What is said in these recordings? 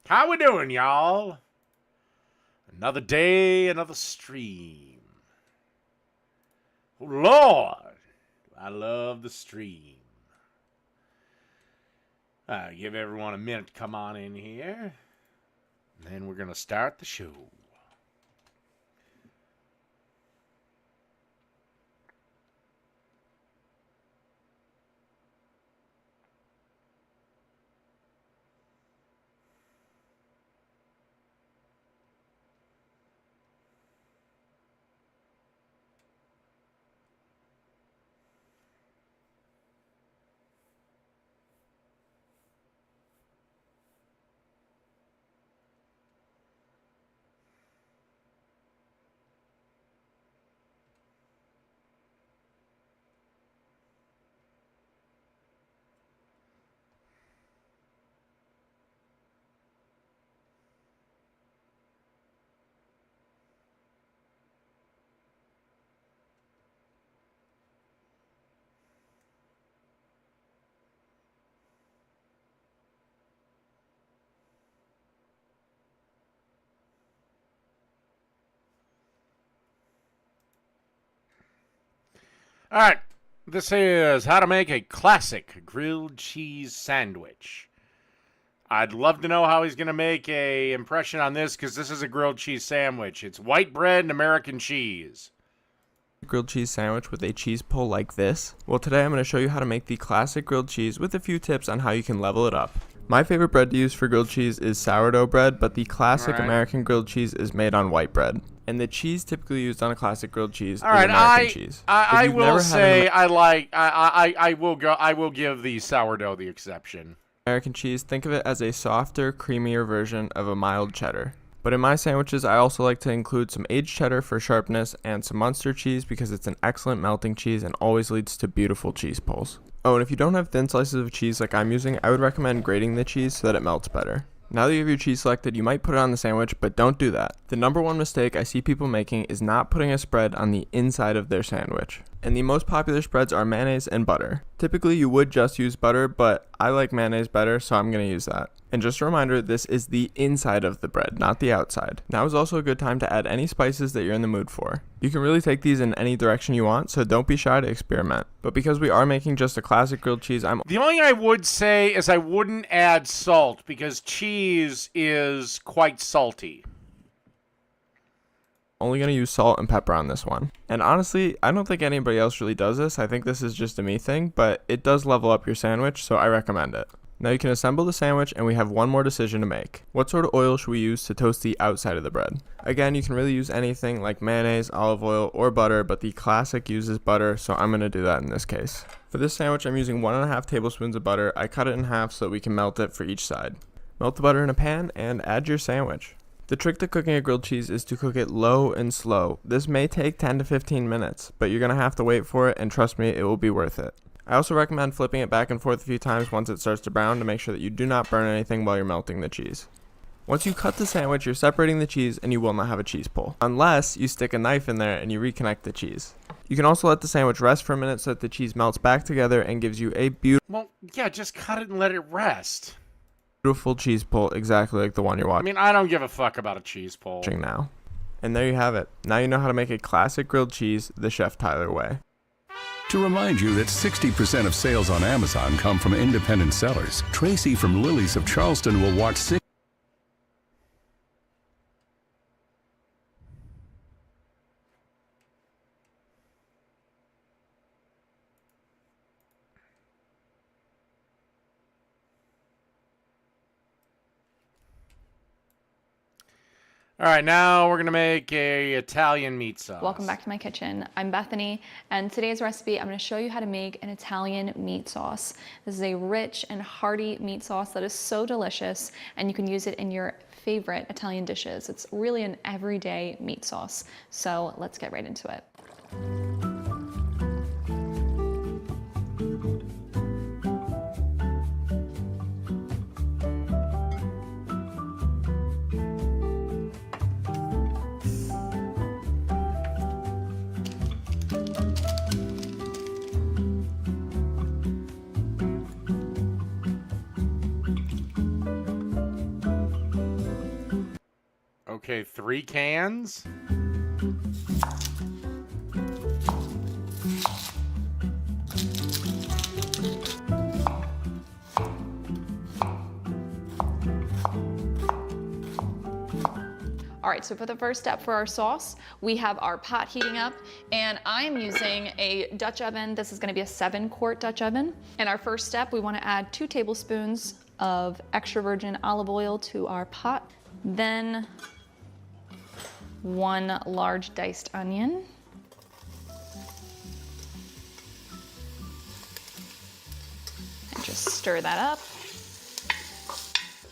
How we doing, y'all? Another day, another stream. Oh, Lord, I love the stream. Give everyone a minute to come on in here. And then we're going to start the show. All right, this is how to make a classic grilled cheese sandwich. I'd love to know how he's going to make a impression on this because this is a grilled cheese sandwich. It's white bread and American cheese. Grilled cheese sandwich with a cheese pull like this? Well, today I'm going to show you how to make the classic grilled cheese with a few tips on how you can level it up. My favorite bread to use for grilled cheese is sourdough bread, but the classic American grilled cheese is made on white bread. And the cheese typically used on a classic grilled cheese is American cheese. I will say I will give the sourdough the exception. American cheese, think of it as a softer, creamier version of a mild cheddar. But in my sandwiches, I also like to include some aged cheddar for sharpness and some Munster cheese because it's an excellent melting cheese and always leads to beautiful cheese pulls. Oh, and if you don't have thin slices of cheese like I'm using, I would recommend grating the cheese so that it melts better. Now that you have your cheese selected, you might put it on the sandwich, but don't do that. The number one mistake I see people making is not putting a spread on the inside of their sandwich. And the most popular spreads are mayonnaise and butter. Typically you would just use butter, but I like mayonnaise better, so I'm going to use that. And just a reminder, this is the inside of the bread, not the outside. Now is also a good time to add any spices that you're in the mood for. You can really take these in any direction you want, so don't be shy to experiment. But because we are making just a classic grilled cheese, The only thing I would say is I wouldn't add salt because cheese is quite salty. Only going to use salt and pepper on this one. And honestly, I don't think anybody else really does this. I think this is just a me thing, but it does level up your sandwich, so I recommend it. Now you can assemble the sandwich and we have one more decision to make. What sort of oil should we use to toast the outside of the bread? Again, you can really use anything like mayonnaise, olive oil, or butter, but the classic uses butter, so I'm going to do that in this case. For this sandwich, I'm using 1.5 tablespoons of butter. I cut it in half so that we can melt it for each side. Melt the butter in a pan and add your sandwich. The trick to cooking a grilled cheese is to cook it low and slow. This may take 10 to 15 minutes, but you're going to have to wait for it, and trust me, it will be worth it. I also recommend flipping it back and forth a few times once it starts to brown to make sure that you do not burn anything while you're melting the cheese. Once you cut the sandwich, you're separating the cheese and you will not have a cheese pull, unless you stick a knife in there and you reconnect the cheese. You can also let the sandwich rest for a minute so that the cheese melts back together and gives you a Well, yeah, just cut it and let it rest. Beautiful cheese pull, exactly like the one you're watching. I mean, I don't give a fuck about a cheese pull. Now. And there you have it. Now you know how to make a classic grilled cheese the Chef Tyler way. To remind you that 60% of sales on Amazon come from independent sellers, Tracy from Lily's of Charleston will watch 6. All right, now we're going to make a Italian meat sauce. Welcome back to my kitchen. I'm Bethany, and today's recipe, I'm going to show you how to make an Italian meat sauce. This is a rich and hearty meat sauce that is so delicious, and you can use it in your favorite Italian dishes. It's really an everyday meat sauce. So let's get right into it. Okay, 3 cans. All right, so for the first step for our sauce, we have our pot heating up, and I am using a Dutch oven. This is gonna be a 7-quart Dutch oven. And our first step, we wanna add 2 tablespoons of extra virgin olive oil to our pot. Then 1 large diced onion. And just stir that up.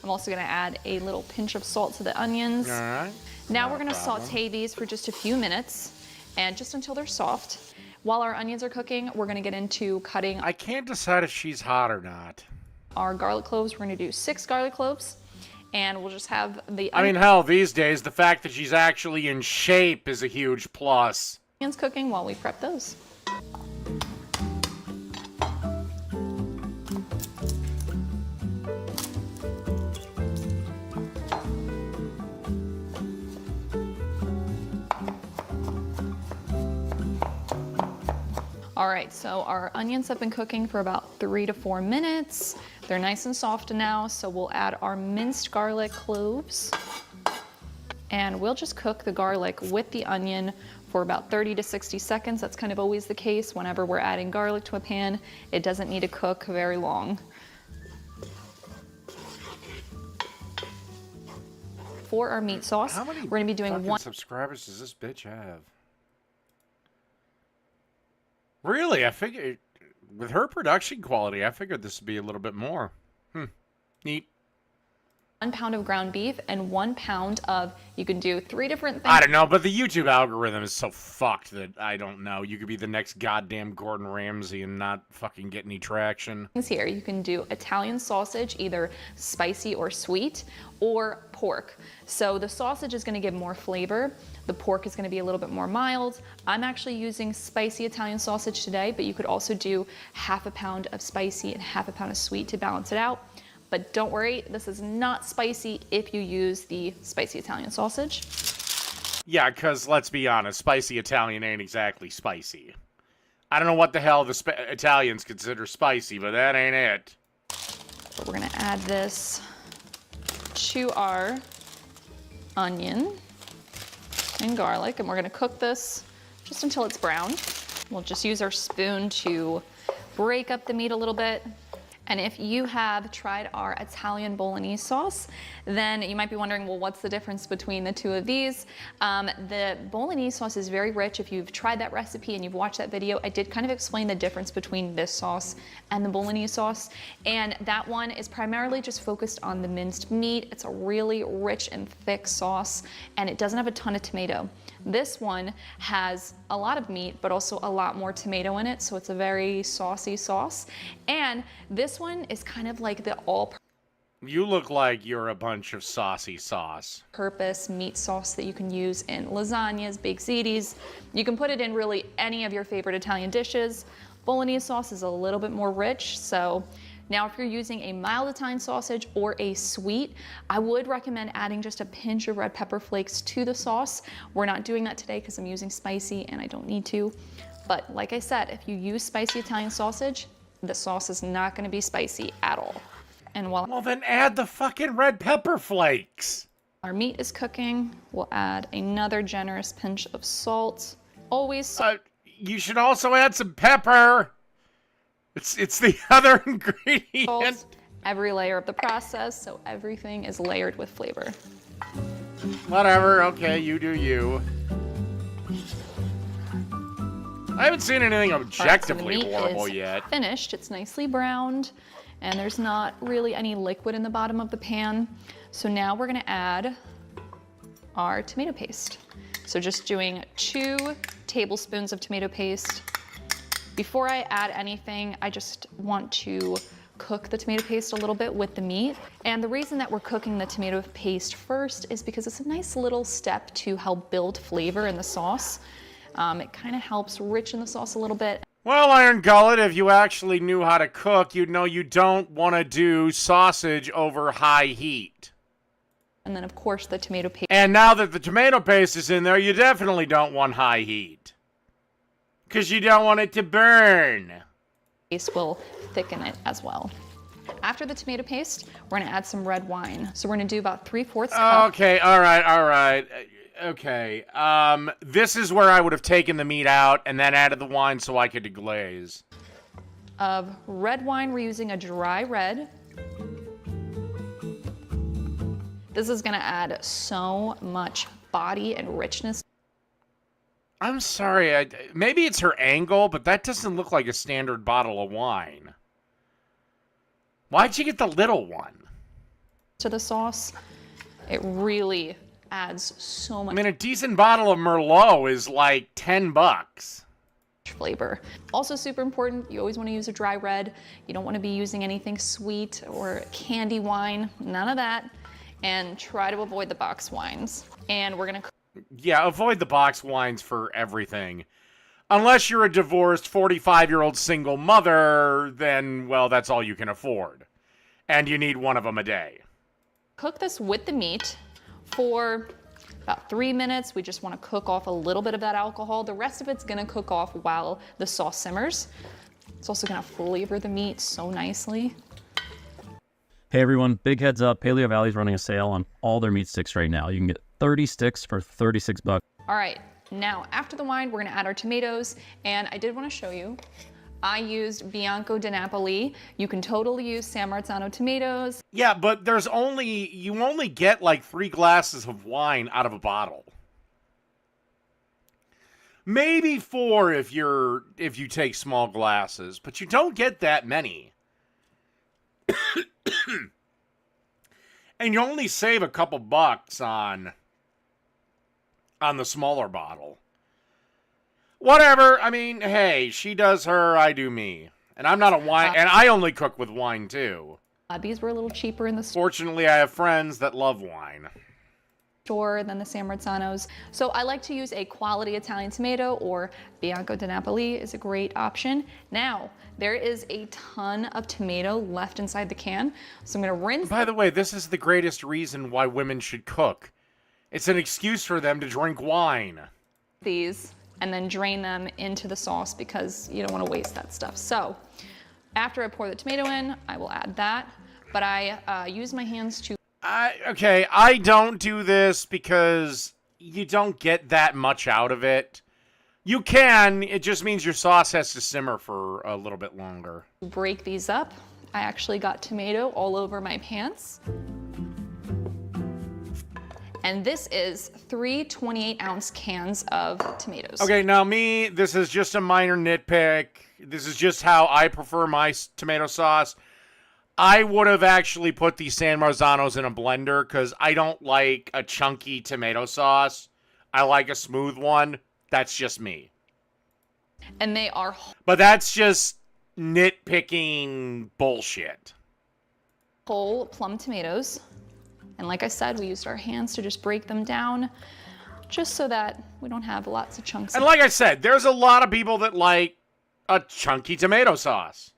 I'm also gonna add a little pinch of salt to the onions. All right. Now Not we're a gonna problem. saute these for just a few minutes and just until they're soft. While our onions are cooking, we're gonna get into cutting I can't decide if she's hot or not. our garlic cloves. We're gonna do 6 garlic cloves, and we'll just have the I mean, hell, these days, the fact that she's actually in shape is a huge plus. onions cooking while we prep those. All right, so our onions have been cooking for about 3 to 4 minutes. They're nice and soft now, so we'll add our minced garlic cloves. And we'll just cook the garlic with the onion for about 30 to 60 seconds. That's kind of always the case whenever we're adding garlic to a pan. It doesn't need to cook very long. For our meat sauce, How many we're gonna be doing fucking 1 subscribers does this bitch have? Really? I figured, with her production quality, I figured this would be a little bit more. Neat. pound of ground beef and 1 pound of, you can do 3 different things. I don't know, but the YouTube algorithm is so fucked that I don't know. You could be the next goddamn Gordon Ramsay and not fucking get any traction. Here you can do Italian sausage, either spicy or sweet, or pork. So the sausage is going to give more flavor. The pork is going to be a little bit more mild. I'm actually using spicy Italian sausage today, but you could also do half a pound of spicy and half a pound of sweet to balance it out. But don't worry, this is not spicy if you use the spicy Italian sausage. Yeah, because let's be honest, spicy Italian ain't exactly spicy. I don't know what the hell the Italians consider spicy, but that ain't it. So we're gonna add this to our onion and garlic, and we're gonna cook this just until it's brown. We'll just use our spoon to break up the meat a little bit. And if you have tried our Italian bolognese sauce, then you might be wondering, well, what's the difference between the two of these? The bolognese sauce is very rich. If you've tried that recipe and you've watched that video, I did kind of explain the difference between this sauce and the bolognese sauce. And that one is primarily just focused on the minced meat. It's a really rich and thick sauce, and it doesn't have a ton of tomato. This one has a lot of meat, but also a lot more tomato in it, so it's a very saucy sauce. And this one is kind of like the You look like you're a bunch of saucy sauce. all-purpose meat sauce that you can use in lasagnas, baked ziti. You can put it in really any of your favorite Italian dishes. Bolognese sauce is a little bit more rich, so now if you're using a mild Italian sausage or a sweet, I would recommend adding just a pinch of red pepper flakes to the sauce. We're not doing that today because I'm using spicy and I don't need to. But like I said, if you use spicy Italian sausage, the sauce is not going to be spicy at all. And while Well, then add the fucking red pepper flakes. our meat is cooking, we'll add another generous pinch of salt. Always You should also add some pepper. It's the other ingredient. salt every layer of the process, so everything is layered with flavor. Whatever, okay, you do you. I haven't seen anything objectively All right, so the meat horrible is yet. Finished, it's nicely browned, and there's not really any liquid in the bottom of the pan. So now we're gonna add our tomato paste. So just doing 2 tablespoons of tomato paste. Before I add anything, I just want to cook the tomato paste a little bit with the meat. And the reason that we're cooking the tomato paste first is because it's a nice little step to help build flavor in the sauce. It kind of helps richen the sauce a little bit. Well, Iron Gullet, if you actually knew how to cook, you'd know you don't want to do sausage over high heat. And then, of course, the tomato paste. And now that the tomato paste is in there, you definitely don't want high heat. Because you don't want it to burn. Paste will thicken it as well. After the tomato paste, we're gonna add some red wine. So we're gonna do about 3/4 cup. Okay, all right. Okay, this is where I would have taken the meat out and then added the wine so I could deglaze. Of red wine. We're using a dry red. This is gonna add so much body and richness. I'm sorry, maybe it's her angle, but that doesn't look like a standard bottle of wine. Why'd you get the little one? To the sauce. It really adds so I much mean, a decent bottle of Merlot is like $10. flavor. Also super important, you always want to use a dry red. You don't want to be using anything sweet or candy wine, none of that. And try to avoid the box wines. And we're gonna Yeah, avoid the box wines for everything. Unless you're a divorced 45-year-old single mother, then, well, that's all you can afford. And you need one of them a day. cook this with the meat for about 3 minutes. We just want to cook off a little bit of that alcohol. The rest of it's gonna cook off while the sauce simmers. It's also gonna flavor the meat so nicely. Hey everyone, big heads up, Paleo Valley's running a sale on all their meat sticks right now. You can get 30 sticks for $36. All right, now after the wine, we're gonna add our tomatoes. And I did wanna show you, I used Bianco di Napoli. You can totally use San Marzano tomatoes. Yeah, but you only get like 3 glasses of wine out of a bottle. Maybe 4 if you take small glasses, but you don't get that many. And you only save a couple bucks on the smaller bottle. Whatever. I mean, hey, she does her, I do me. And I'm not a wine, and I only cook with wine too. These were a little cheaper in the Fortunately, I have friends that love wine. store than the San Marzanos. So I like to use a quality Italian tomato, or Bianco di Napoli is a great option. Now, there is a ton of tomato left inside the can. So I'm gonna rinse. By the way, this is the greatest reason why women should cook. It's an excuse for them to drink wine. These and then drain them into the sauce because you don't want to waste that stuff. So after I pour the tomato in, I will add that, but I use my hands to. Okay, I don't do this because you don't get that much out of it. You can, it just means your sauce has to simmer for a little bit longer. Break these up. I actually got tomato all over my pants. And this is 3 28-ounce cans of tomatoes. Okay, now this is just a minor nitpick. This is just how I prefer my tomato sauce. I would have actually put these San Marzanos in a blender because I don't like a chunky tomato sauce. I like a smooth one. That's just me. And they are But that's just nitpicking bullshit. whole plum tomatoes. And like I said, we used our hands to just break them down just so that we don't have lots of chunks. And like I said, there's a lot of people that like a chunky tomato sauce.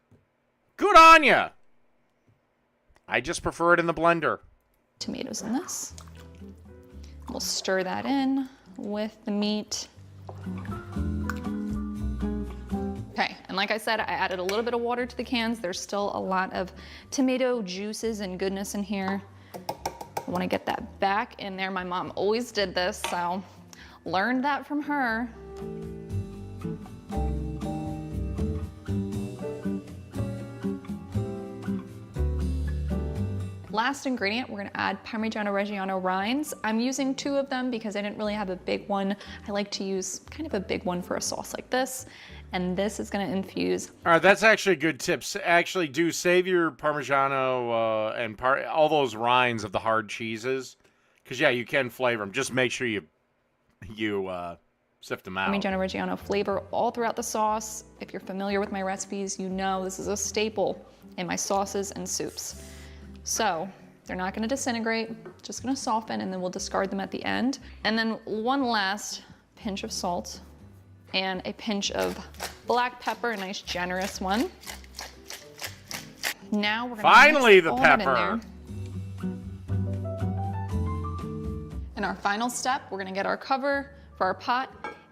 Good on ya. I just prefer it in the blender. Tomatoes in this. We'll stir that in with the meat. Okay, and like I said, I added a little bit of water to the cans. There's still a lot of tomato juices and goodness in here. I want to get that back in there. My mom always did this, so learned that from her. Last ingredient, we're gonna add Parmigiano Reggiano rinds. I'm using 2 of them because I didn't really have a big one. I like to use kind of a big one for a sauce like this. And this is gonna infuse. All right, that's actually a good tip. Actually, do save your Parmigiano and all those rinds of the hard cheeses. Because, yeah, you can flavor them. Just make sure you sift them out. Parmigiano Reggiano flavor all throughout the sauce. If you're familiar with my recipes, you know this is a staple in my sauces and soups. So they're not gonna disintegrate, just gonna soften, and then we'll discard them at the end. And then one last pinch of salt and a pinch of black pepper, a nice generous one. Now we're gonna Finally, mix the all that in pepper. there. In our final step, we're gonna get our cover for our pot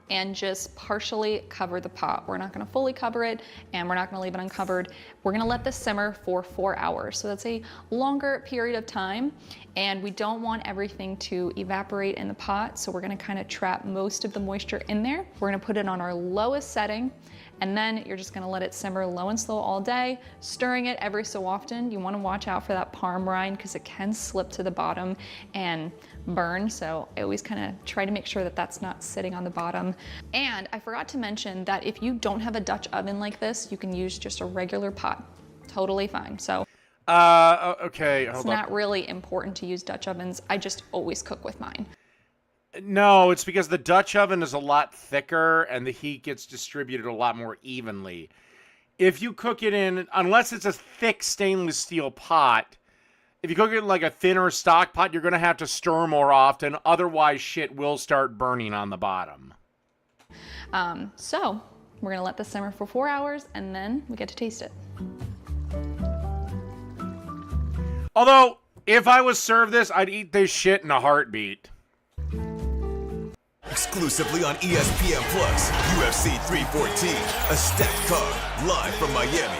and just partially cover the pot. We're not gonna fully cover it, and we're not gonna leave it uncovered. We're gonna let this simmer for 4 hours. So that's a longer period of time, and we don't want everything to evaporate in the pot, so we're gonna kind of trap most of the moisture in there. We're gonna put it on our lowest setting, and then you're just gonna let it simmer low and slow all day, stirring it every so often. You wanna watch out for that parm rind because it can slip to the bottom and burn, so I always kind of try to make sure that that's not sitting on the bottom. And I forgot to mention that if you don't have a Dutch oven like this, you can use just a regular pot. Totally fine. So okay, it's hold on. not really important to use Dutch ovens. I just always cook with mine. No, it's because the Dutch oven is a lot thicker and the heat gets distributed a lot more evenly. If you cook it in, unless it's a thick stainless steel pot, if you cook it in like a thinner stock pot, you're going to have to stir more often. Otherwise, shit will start burning on the bottom. So we're gonna let this simmer for 4 hours and then we get to taste it. Although, if I was served this, I'd eat this shit in a heartbeat. Exclusively on ESPN Plus, UFC 314, a stacked card, live from Miami.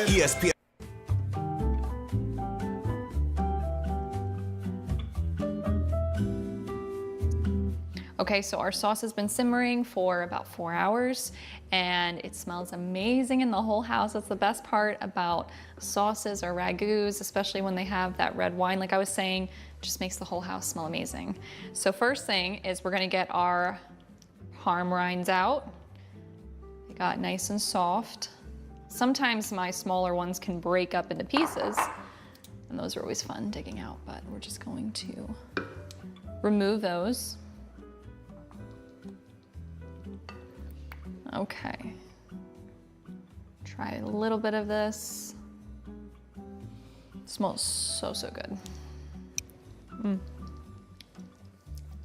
ESPN. Okay, so our sauce has been simmering for about 4 hours and it smells amazing in the whole house. That's the best part about sauces or ragouts, especially when they have that red wine. Like I was saying, just makes the whole house smell amazing. So first thing is we're gonna get our parm rinds out. They got nice and soft. Sometimes my smaller ones can break up into pieces and those are always fun digging out, but we're just going to remove those. Okay, try a little bit of this. It smells so, so good.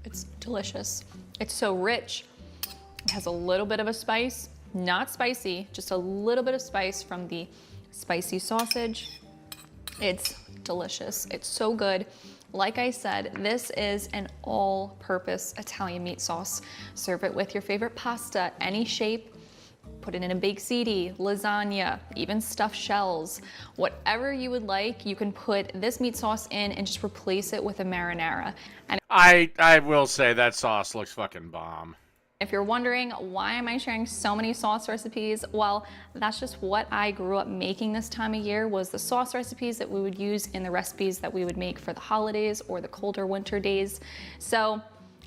It's delicious. It's so rich. It has a little bit of a spice, not spicy, just a little bit of spice from the spicy sausage. It's delicious. It's so good. Like I said, this is an all-purpose Italian meat sauce. Serve it with your favorite pasta, any shape. Put it in a baked ziti, lasagna, even stuffed shells. Whatever you would like, you can put this meat sauce in and just replace it with a marinara. And I will say that sauce looks fucking bomb. if you're wondering, why am I sharing so many sauce recipes? Well, that's just what I grew up making this time of year, was the sauce recipes that we would use in the recipes that we would make for the holidays or the colder winter days. So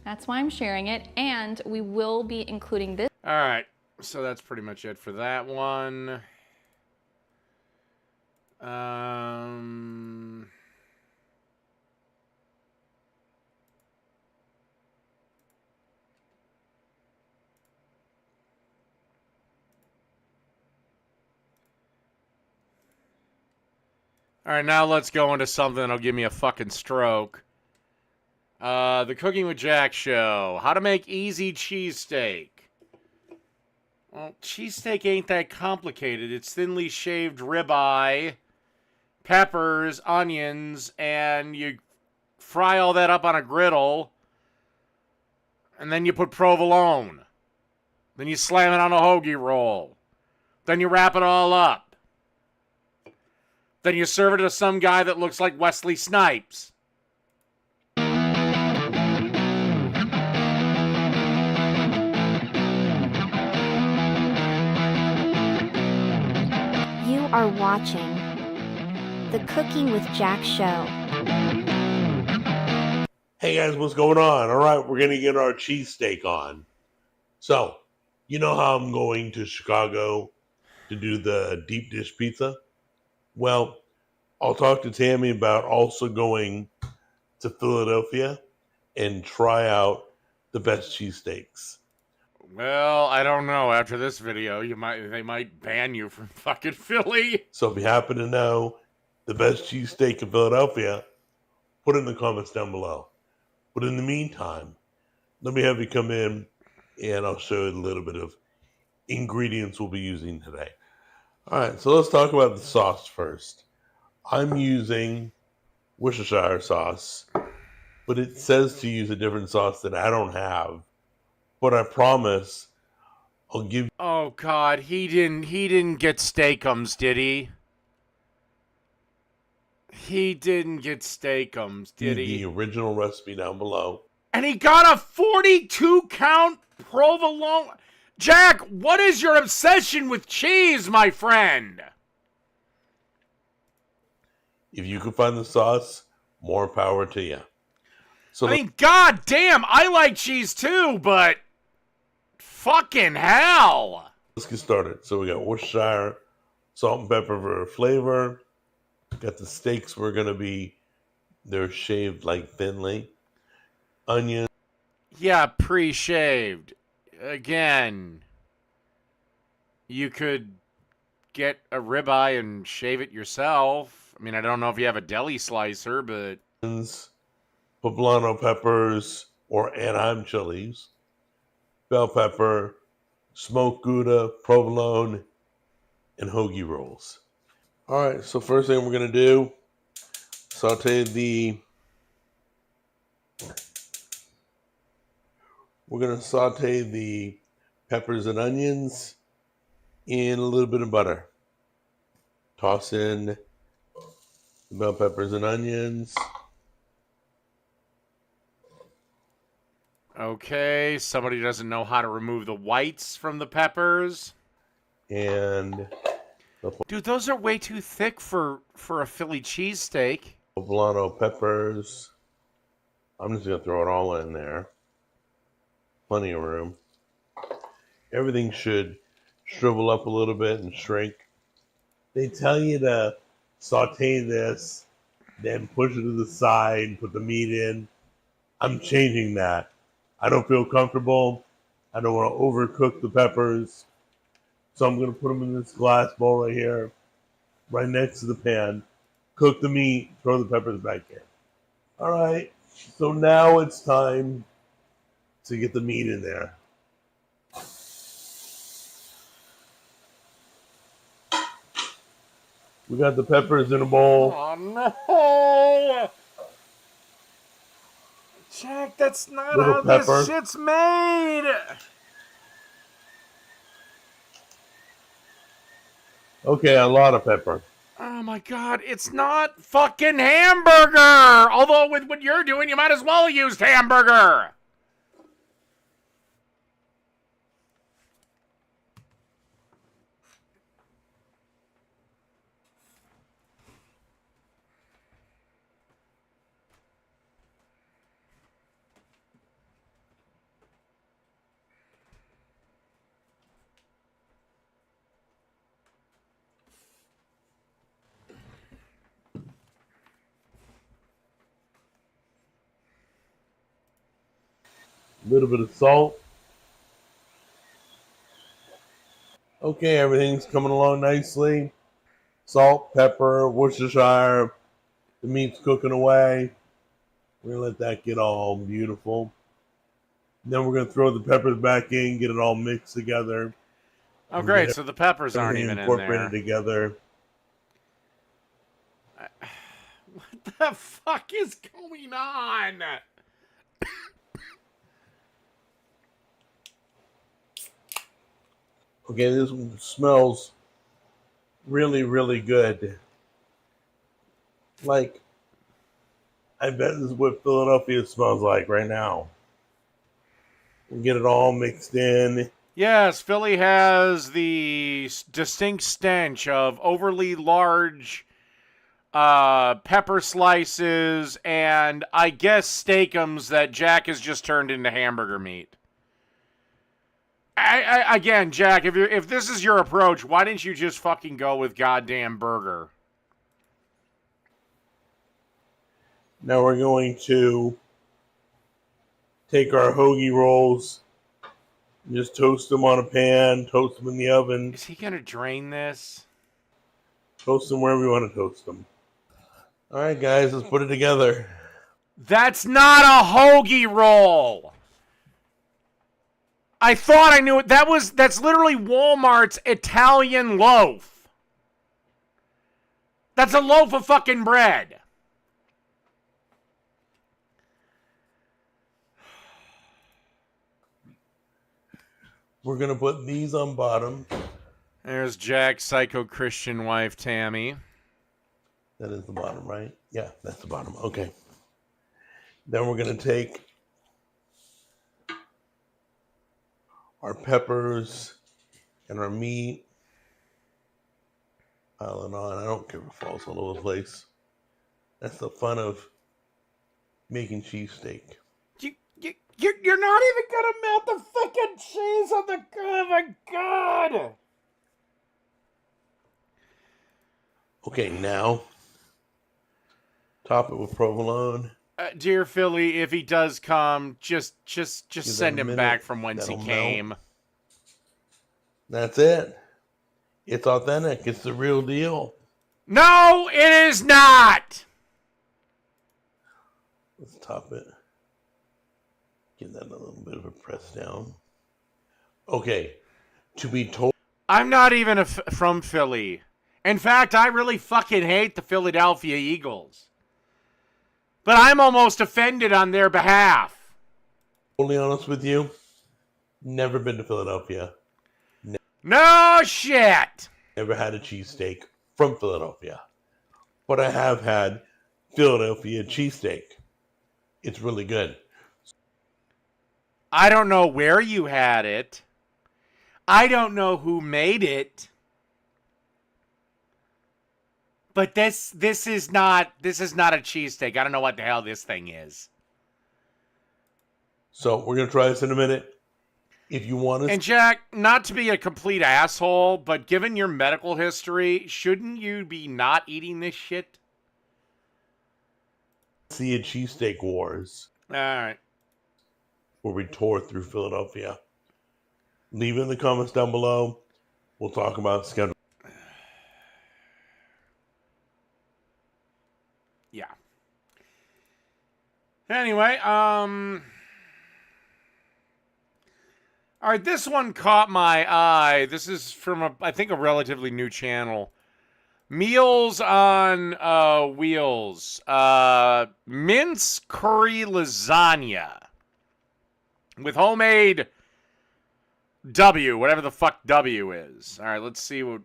that's why I'm sharing it. And we will be including this. All right, so that's pretty much it for that one. All right, now let's go into something that'll give me a fucking stroke. The Cooking with Jack show. How to make easy cheesesteak. Well, cheesesteak ain't that complicated. It's thinly shaved ribeye, peppers, onions, and you fry all that up on a griddle, and then you put provolone. Then you slam it on a hoagie roll. Then you wrap it all up. Then you serve it to some guy that looks like Wesley Snipes. You are watching the Cooking with Jack show. Hey guys, what's going on? All right, we're going to get our cheesesteak on. So, you know how I'm going to Chicago to do the deep dish pizza? Well, I'll talk to Tammy about also going to Philadelphia and try out the best cheesesteaks. Well, I don't know. After this video, they might ban you from fucking Philly. So if you happen to know the best cheesesteak in Philadelphia, put it in the comments down below. But in the meantime, let me have you come in and I'll show you a little bit of ingredients we'll be using today. All right, so let's talk about the sauce first. I'm using Worcestershire sauce but it says to use a different sauce that I don't have. But I promise I'll give Oh God, he didn't get Steakums, did he? He didn't get Steakums, you did the he? original recipe down below. And he got a 42 count provolone. Jack, what is your obsession with cheese, my friend? If you can find the sauce, more power to you. So I mean, god damn, I like cheese too, but fucking hell. let's get started. So we got Worcestershire, salt and pepper for flavor. Got the steaks they're shaved like thinly. Onion. Yeah, pre-shaved. Again, you could get a ribeye and shave it yourself. I mean, I don't know if you have a deli slicer, but Poblano peppers or Anaheim chilies, bell pepper, smoked Gouda, provolone, and hoagie rolls. All right, so first thing we're going to do, we're going to saute the peppers and onions in a little bit of butter. Toss in the bell peppers and onions. okay, somebody doesn't know how to remove the whites from the peppers. And Dude, those are way too thick for a Philly cheesesteak. poblano peppers. I'm just going to throw it all in there. Plenty of room. Everything should shrivel up a little bit and shrink. They tell you to saute this, then push it to the side, put the meat in. I'm changing that. I don't feel comfortable. I don't want to overcook the peppers. So I'm going to put them in this glass bowl right here, right next to the pan. Cook the meat, throw the peppers back in. All right, so now it's time to get the meat in there. We got the peppers in a bowl. Oh no! Jack, that's not Little how pepper. this shit's made! Okay, a lot of pepper. Oh my god, it's not fucking hamburger! Although with what you're doing, you might as well use hamburger! A little bit of salt. Okay, everything's coming along nicely. Salt, pepper, Worcestershire. The meat's cooking away. We're going to let that get all beautiful. Then we're going to throw the peppers back in, get it all mixed together. Oh great, so the peppers aren't even in incorporated there. together. What the fuck is going on? Okay, this one smells really, really good. Like, I bet this is what Philadelphia smells like right now. We get it all mixed in. Yes, Philly has the distinct stench of overly large pepper slices and I guess steakums that Jack has just turned into hamburger meat. Again, Jack, if this is your approach, why didn't you just fucking go with goddamn burger? Now we're going to take our hoagie rolls, just toast them on a pan, toast them in the oven, Is he gonna drain this? toast them wherever you want to toast them. All right, guys, let's put it together. That's not a hoagie roll. I thought I knew it. That's literally Walmart's Italian loaf. That's a loaf of fucking bread. We're going to put these on bottom. There's Jack's psycho Christian wife, Tammy. That is the bottom, right? Yeah, that's the bottom. Okay. Then we're going to take our peppers and our meat. Pile it on. I don't care if it falls all over the place. That's the fun of making cheesesteak. You're not even gonna melt the fucking cheese on the. Oh my god! Okay, now top it with provolone. Dear Philly, if he does come, just that send a him minute. back from whence he That'll came. That's it. It's authentic. It's the real deal. No, it is not. Let's top it. Give that a little bit of a press down. Okay, to be told. I'm not even from Philly. In fact, I really fucking hate the Philadelphia Eagles. But I'm almost offended on their behalf. Totally honest with you, never been to Philadelphia. No shit. Never had a cheesesteak from Philadelphia. But I have had Philadelphia cheesesteak. It's really good. I don't know where you had it. I don't know who made it. But this is not a cheesesteak. I don't know what the hell this thing is. So we're gonna try this in a minute. If you want to. And Jack, not to be a complete asshole, but given your medical history, shouldn't you be not eating this shit? See a cheesesteak wars All right. where we tore through Philadelphia. Leave it in the comments down below. We'll talk about schedule. Yeah. Anyway, all right, this one caught my eye. This is from I think a relatively new channel. Meals on Wheels. Mince curry lasagna with homemade W, whatever the fuck W is. All right, let's see what.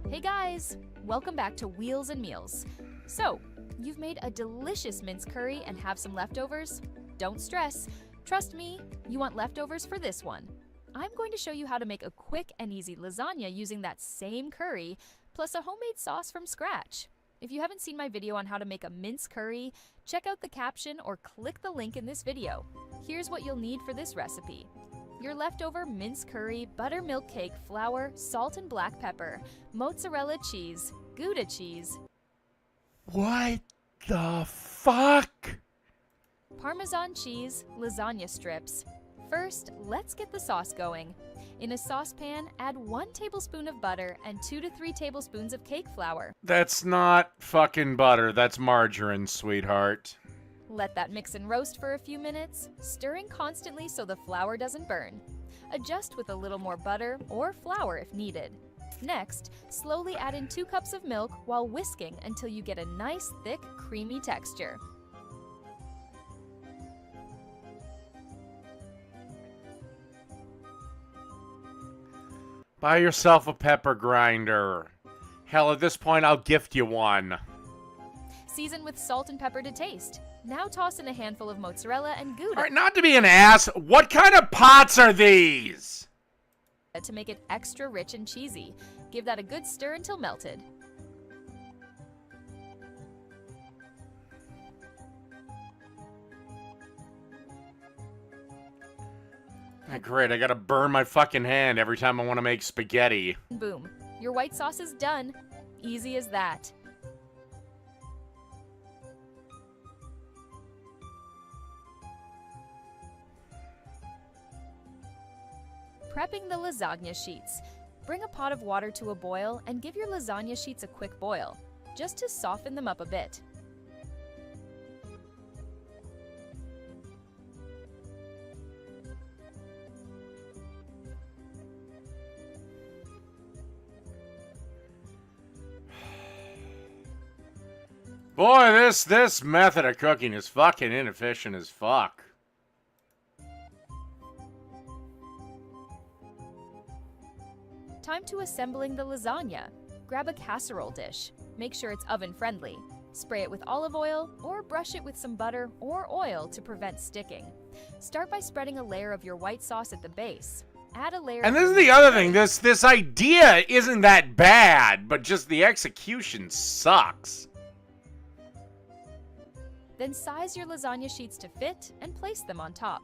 Hey guys, welcome back to Wheels and Meals. So, you've made a delicious mince curry and have some leftovers? Don't stress. Trust me, you want leftovers for this one. I'm going to show you how to make a quick and easy lasagna using that same curry, plus a homemade sauce from scratch. If you haven't seen my video on how to make a mince curry, check out the caption or click the link in this video. Here's what you'll need for this recipe. Your leftover mince curry, buttermilk cake flour, salt and black pepper, mozzarella cheese, Gouda cheese, What the fuck? Parmesan cheese, lasagna strips. First, let's get the sauce going. In a saucepan, add 1 tablespoon of butter and 2 to 3 tablespoons of cake flour. That's not fucking butter. That's margarine, sweetheart. Let that mix and roast for a few minutes, stirring constantly so the flour doesn't burn. Adjust with a little more butter or flour if needed. Next, slowly add in 2 cups of milk while whisking until you get a nice, thick, creamy texture. Buy yourself a pepper grinder. Hell, at this point, I'll gift you one. Season with salt and pepper to taste. Now toss in a handful of mozzarella and Gouda All right, not to be an ass, what kind of pots are these? to make it extra rich and cheesy. Give that a good stir until melted. Great, I gotta burn my fucking hand every time I want to make spaghetti. Boom. Your white sauce is done. Easy as that. Prepping the lasagna sheets. Bring a pot of water to a boil and give your lasagna sheets a quick boil, just to soften them up a bit. Boy, this method of cooking is fucking inefficient as fuck. Time to assembling the lasagna. Grab a casserole dish. Make sure it's oven friendly. Spray it with olive oil or brush it with some butter or oil to prevent sticking. Start by spreading a layer of your white sauce at the base. Add a layer. And this is the other thing. This idea isn't that bad, but just the execution sucks. Then size your lasagna sheets to fit and place them on top.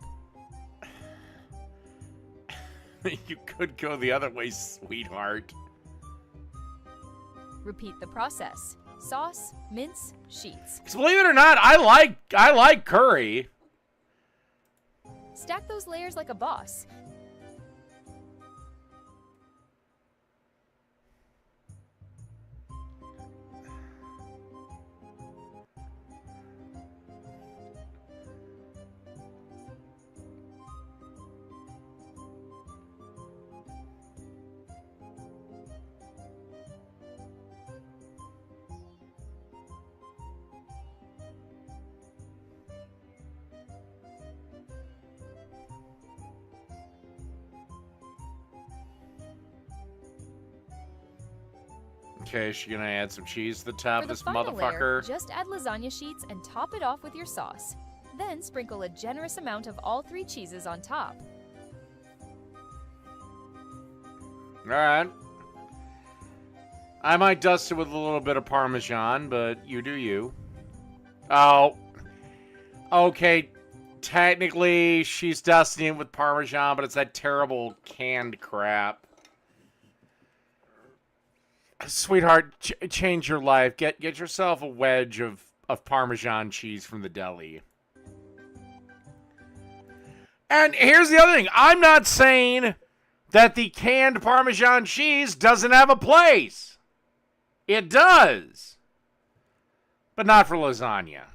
You could go the other way, sweetheart. Repeat the process. Sauce, mince, sheets. 'Cause believe it or not, I like curry. Stack those layers like a boss. Okay, she's gonna add some cheese to the top For of the this final motherfucker. layer, just add lasagna sheets and top it off with your sauce. Then sprinkle a generous amount of all 3 cheeses on top. Alright. I might dust it with a little bit of Parmesan, but you do you. Oh. Okay, technically she's dusting it with Parmesan, but it's that terrible canned crap. Sweetheart, change your life. Get yourself a wedge of Parmesan cheese from the deli. And here's the other thing. I'm not saying that the canned Parmesan cheese doesn't have a place. It does. But not for lasagna.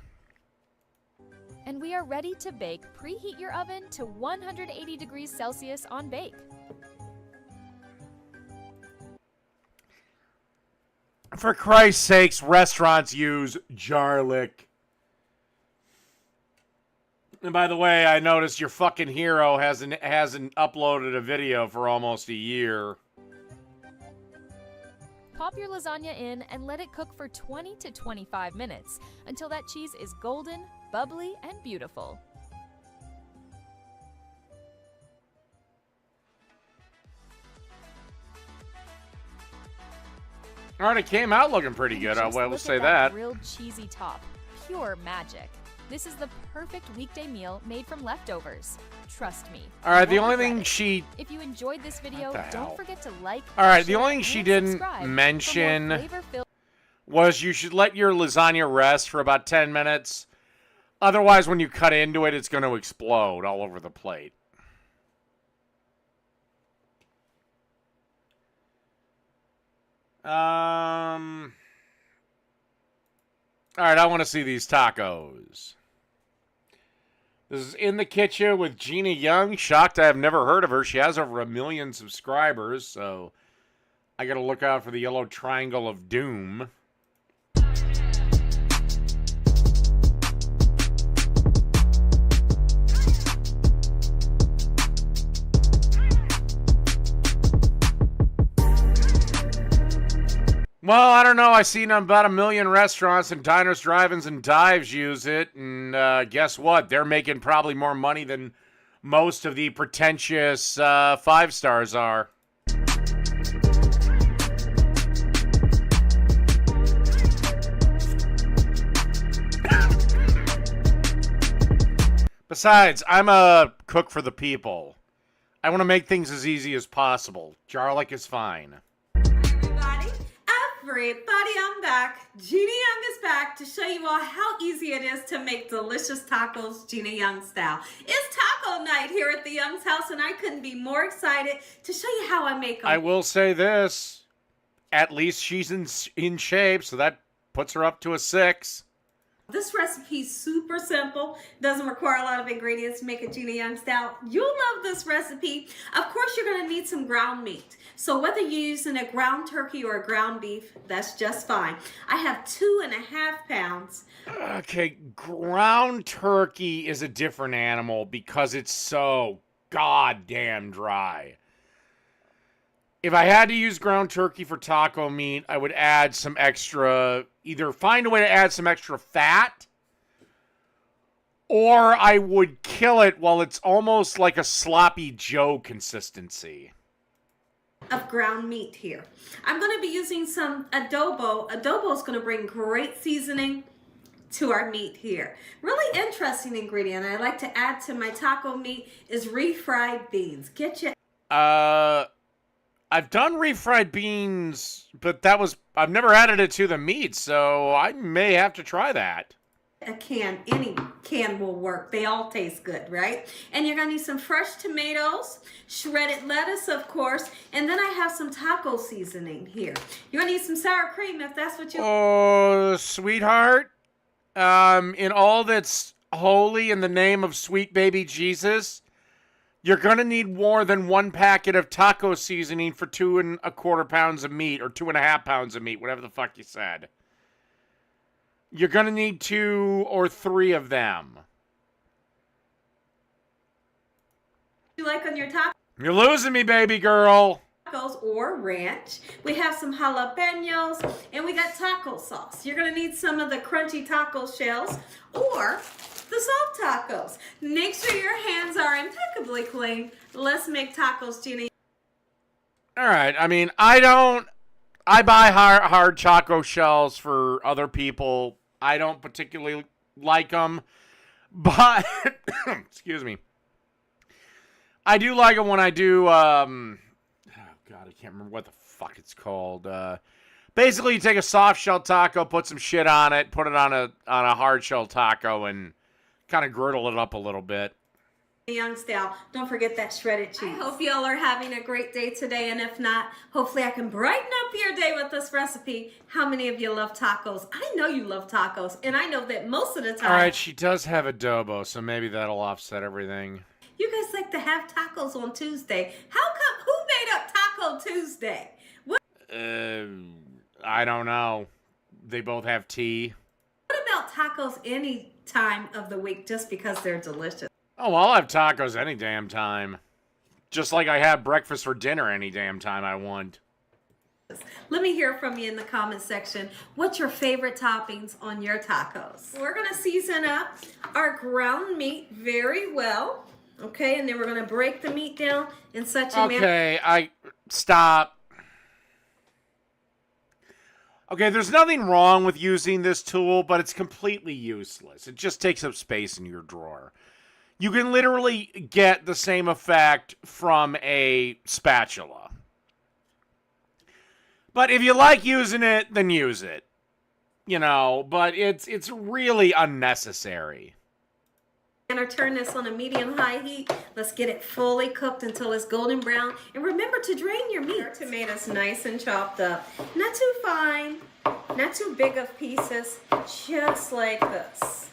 And we are ready to bake. Preheat your oven to 180 degrees Celsius on bake. For Christ's sakes, restaurants use garlic. And by the way, I noticed your fucking hero hasn't uploaded a video for almost a year. Pop your lasagna in and let it cook for 20 to 25 minutes until that cheese is golden, bubbly, and beautiful. Alright, it came out looking pretty good. I Just will look say at that. Grilled cheesy top. Pure magic. This is the perfect weekday meal made from leftovers. Trust me. Alright, the you won't only regret thing it. she... If you enjoyed this video, What the hell? don't forget to like. Alright, the share, only thing she and didn't subscribe for more mention flavor-filled- was you should let your lasagna rest for about 10 minutes. Otherwise, when you cut into it, it's going to explode all over the plate. Alright, I want to see these tacos. This is In the Kitchen with Gina Young. Shocked I have never heard of her. She has over 1 million subscribers, so I got to look out for the yellow triangle of doom. Well, I don't know. I've seen about 1 million restaurants and diners, drive-ins, and dives use it. And guess what? They're making probably more money than most of the pretentious 5 stars are. Besides, I'm a cook for the people. I want to make things as easy as possible. Garlic is fine. Everybody, I'm back. Gina Young is back to show you all how easy it is to make delicious tacos Gina Young style. It's taco night here at the Young's house, and I couldn't be more excited to show you how I make them. I will say this. At least she's in shape, so that puts her up to a 6. This recipe is super simple, doesn't require a lot of ingredients to make a Gina Young style. You'll love this recipe. Of course, you're gonna need some ground meat. So whether you're using a ground turkey or a ground beef, that's just fine. I have 2.5 pounds. Okay, ground turkey is a different animal because it's so goddamn dry. If I had to use ground turkey for taco meat, I would add some extra, either find a way to add some extra fat, or I would kill it while it's almost like a sloppy Joe consistency. Of ground meat here. I'm going to be using some adobo. Adobo is going to bring great seasoning to our meat here. Really interesting ingredient I like to add to my taco meat is refried beans. Get you I've done refried beans, but I've never added it to the meat, so I may have to try that. a can. Any can will work. They all taste good, right? And you're gonna need some fresh tomatoes, shredded lettuce, of course, and then I have some taco seasoning here. You're gonna need some sour cream if that's what you... Oh, sweetheart, in all that's holy in the name of sweet baby Jesus, you're gonna need more than 1 packet of taco seasoning for 2¼ pounds of meat, or 2½ pounds of meat, whatever the fuck you said. You're gonna need 2 or 3 of them. You like on your tacos? You're losing me, baby girl. Or ranch. We have some jalapenos, and we got taco sauce. You're gonna need some of the crunchy taco shells or the soft tacos. Make sure your hands are impeccably clean. Let's make tacos, Gina. All right. I mean, I buy hard taco shells for other people. I don't particularly like them, but excuse me. I do like them when I do. Oh God, I can't remember what the fuck it's called. Basically, you take a soft shell taco, put some shit on it, put it on a hard shell taco, and kind of girdle it up a little bit. Young style. Don't forget that shredded cheese. I hope y'all are having a great day today, and if not, hopefully I can brighten up your day with this recipe. How many of you love tacos? I know you love tacos, and I know that most of the time... All right, she does have adobo, so maybe that'll offset everything. You guys like to have tacos on Tuesday. How come? Who made up Taco Tuesday? What? I don't know. They both have tea. What about tacos any time of the week just because they're delicious? Oh, I'll have tacos any damn time. Just like I have breakfast or dinner any damn time I want. Let me hear from you in the comment section. What's your favorite toppings on your tacos? We're going to season up our ground meat very well. Okay, and then we're going to break the meat down in such a manner. Okay, stop. Okay, there's nothing wrong with using this tool, but it's completely useless. It just takes up space in your drawer. You can literally get the same effect from a spatula. But if you like using it, then use it. You know, but it's really unnecessary. And turn this on a medium-high heat. Let's get it fully cooked until it's golden brown. And remember to drain your meat. Your tomatoes nice and chopped up. Not too fine, not too big of pieces, just like this.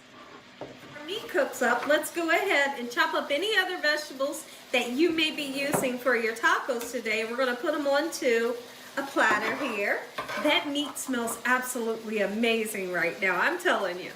Our meat cooks up. Let's go ahead and chop up any other vegetables that you may be using for your tacos today. We're going to put them onto a platter here. That meat smells absolutely amazing right now, I'm telling you.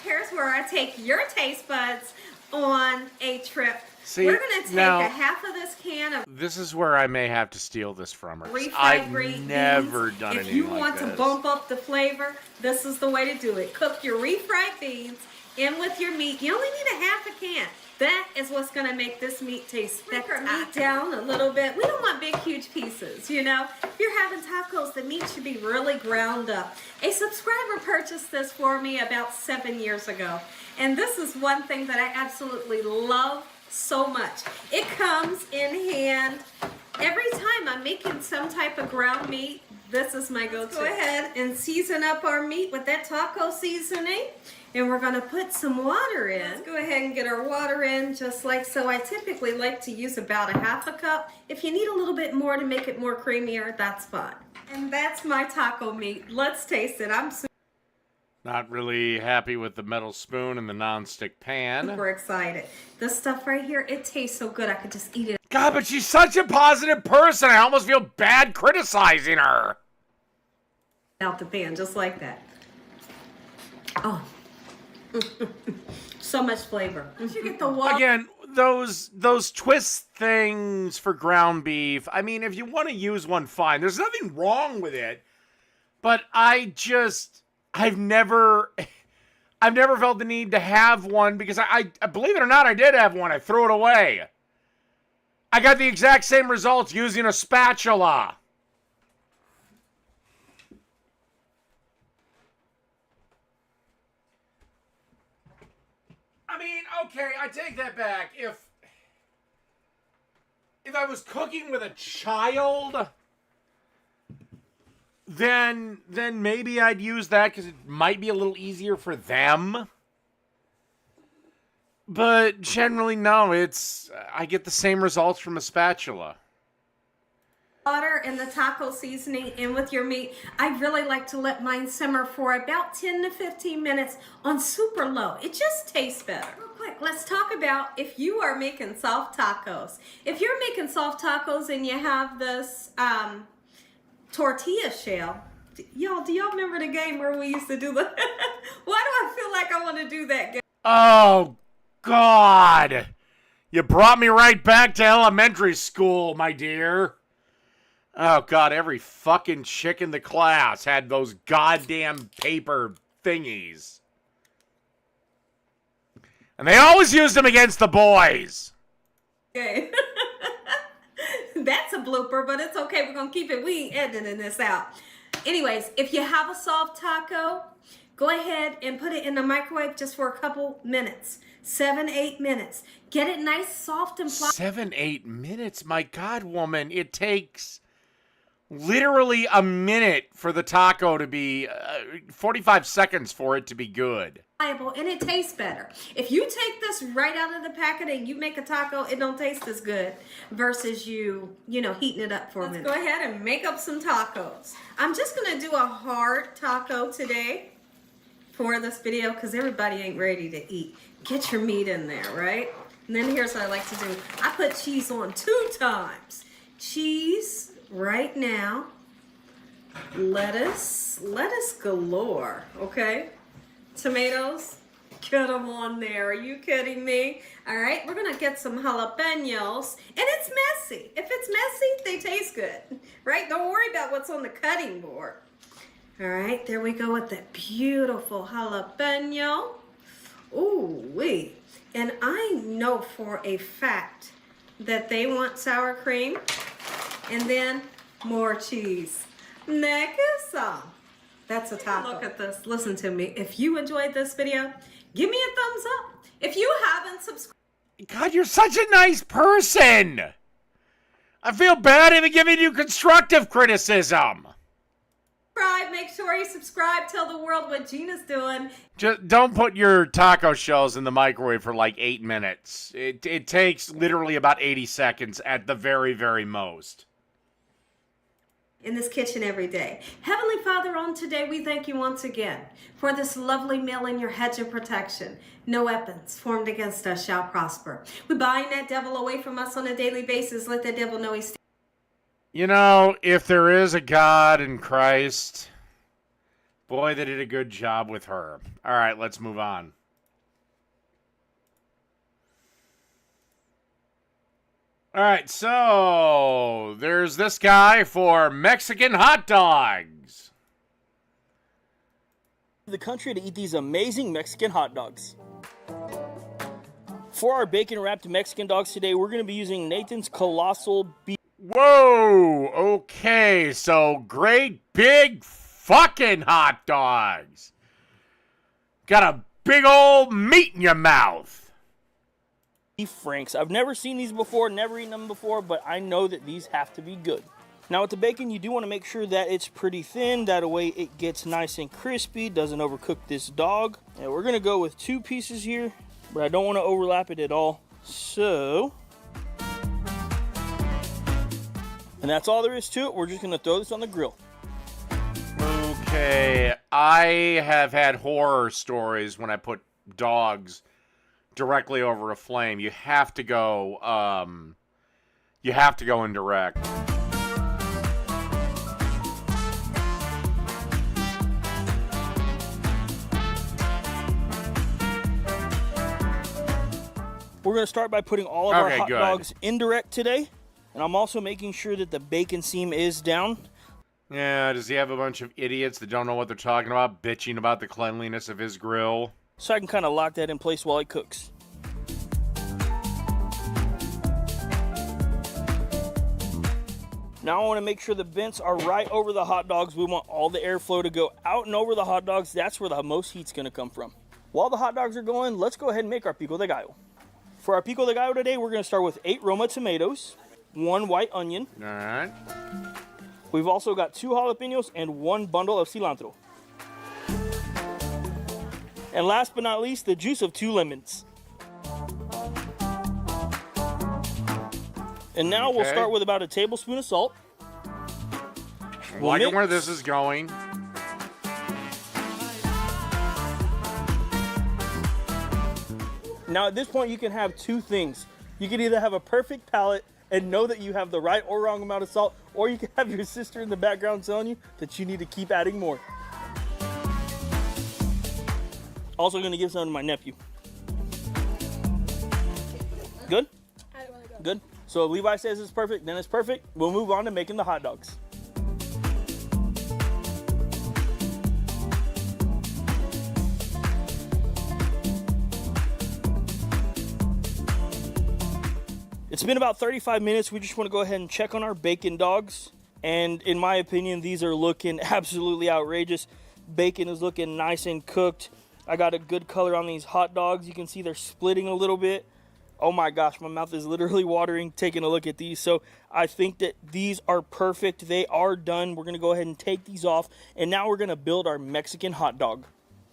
Here's where I take your taste buds on a trip. See, we're going to take now, a half of this can of this is where I may have to steal this from her. refried I've green never beans. done If anything you like want this. to bump up the flavor, this is the way to do it. Cook your refried beans in with your meat. You only need a half a can. That is what's going to make this meat taste spectacular. Break our meat down a little bit. We don't want big, huge pieces, you know. If you're having tacos, the meat should be really ground up. A subscriber purchased this for me about 7 years ago. And this is one thing that I absolutely love so much. It comes in hand every time I'm making some type of ground meat. This is my go-to. Go ahead and season up our meat with that taco seasoning. And we're going to put some water in. Let's go ahead and get our water in just like so. I typically like to use about a half a cup. If you need a little bit more to make it more creamier, that's fine. And that's my taco meat. Let's taste it. Not really happy with the metal spoon and the non-stick pan. Super excited. This stuff right here, it tastes so good I could just eat it God, but she's such a positive person. I almost feel bad criticizing her. out the pan, just like that. Oh. So much flavor. You get the water. Again, those twist things for ground beef. I mean, if you want to use one, fine. There's nothing wrong with it. But I've never felt the need to have one because I believe it or not, I did have one. I threw it away. I got the exact same results using a spatula. I mean, okay, I take that back. If I was cooking with a child, then maybe I'd use that because it might be a little easier for them. But generally, no. I get the same results from a spatula. Water and the taco seasoning in with your meat. I really like to let mine simmer for about 10 to 15 minutes on super low. It just tastes better. Real quick, let's talk about if you are making soft tacos. If you're making soft tacos and you have this tortilla shell, y'all, do y'all remember the game where we used to do the... Why do I feel like I want to do that game? Oh, God. You brought me right back to elementary school, my dear. Oh, God, every fucking chick in the class had those goddamn paper thingies. And they always used them against the boys. Okay. That's a blooper, but it's okay. We're going to keep it. We ain't editing this out. Anyways, if you have a soft taco, go ahead and put it in the microwave just for a couple minutes. 7-8 minutes. Get it nice, soft, and fluffy. 7-8 minutes? My God, woman. It takes... literally a minute for the taco to be, 45 seconds for it to be good. And it tastes better. If you take this right out of the packet and you make a taco, it don't taste as good versus you heating it up for a minute. Let's go ahead and make up some tacos. I'm just going to do a hard taco today for this video because everybody ain't ready to eat. Get your meat in there, right? And then here's what I like to do. I put cheese on 2 times. Cheese... right now, lettuce galore, okay? Tomatoes, get them on there. Are you kidding me? All right, we're gonna get some jalapenos, and it's messy. If it's messy, they taste good, right? Don't worry about what's on the cutting board. All right, there we go with that beautiful jalapeno. Ooh, wee. And I know for a fact that they want sour cream. And then more cheese. Next some. That's a taco. Look at this. Listen to me. If you enjoyed this video, give me a thumbs up. If you haven't subscribed. God, you're such a nice person. I feel bad even giving you constructive criticism. Make sure you subscribe. Tell the world what Gina's doing. Just don't put your taco shells in the microwave for like 8 minutes. It takes literally about 80 seconds at the very, very most. In this kitchen every day. Heavenly Father, on today, we thank you once again for this lovely meal in your hedge of protection. No weapons formed against us shall prosper. We bind that devil away from us on a daily basis. Let the devil know he's... You know, if there is a God in Christ, boy, they did a good job with her. All right, let's move on. All right, so there's this guy for Mexican hot dogs. The country to eat these amazing Mexican hot dogs. For our bacon-wrapped Mexican dogs today, we're going to be using Nathan's Colossal Beef. Whoa, okay, so great big fucking hot dogs. Got a big old meat in your mouth. Franks. I've never seen these before, never eaten them before, but I know that these have to be good. Now with the bacon, you do want to make sure that it's pretty thin, that way it gets nice and crispy, doesn't overcook this dog. And we're going to go with 2 pieces here, but I don't want to overlap it at all. So, and that's all there is to it. We're just going to throw this on the grill. Okay, I have had horror stories when I put dogs directly over a flame. You have to go indirect. We're going to start by putting all of our Okay, hot good. dogs indirect today. And I'm also making sure that the bacon seam is down. Yeah, does he have a bunch of idiots that don't know what they're talking about, bitching about the cleanliness of his grill? So I can kind of lock that in place while it cooks. Now I want to make sure the vents are right over the hot dogs. We want all the airflow to go out and over the hot dogs. That's where the most heat's going to come from. While the hot dogs are going, let's go ahead and make our pico de gallo. For our pico de gallo today, we're going to start with 8 Roma tomatoes, 1 white onion. All right. We've also got 2 jalapenos and 1 bundle of cilantro. And last but not least, the juice of 2 lemons. And now we'll Okay. start with about a tablespoon of salt. We'll Liking mix. where this is going. Now at this point you can have 2 things. You can either have a perfect palate and know that you have the right or wrong amount of salt, or you can have your sister in the background telling you that you need to keep adding more. Also gonna give some to my nephew. Good? Good. So if Levi says it's perfect, then it's perfect. We'll move on to making the hot dogs. It's been about 35 minutes. We just want to go ahead and check on our bacon dogs. And in my opinion, these are looking absolutely outrageous. Bacon is looking nice and cooked. I got a good color on these hot dogs. You can see they're splitting a little bit. Oh my gosh, my mouth is literally watering taking a look at these. So I think that these are perfect. They are done. We're going to go ahead and take these off. And now we're going to build our Mexican hot dog.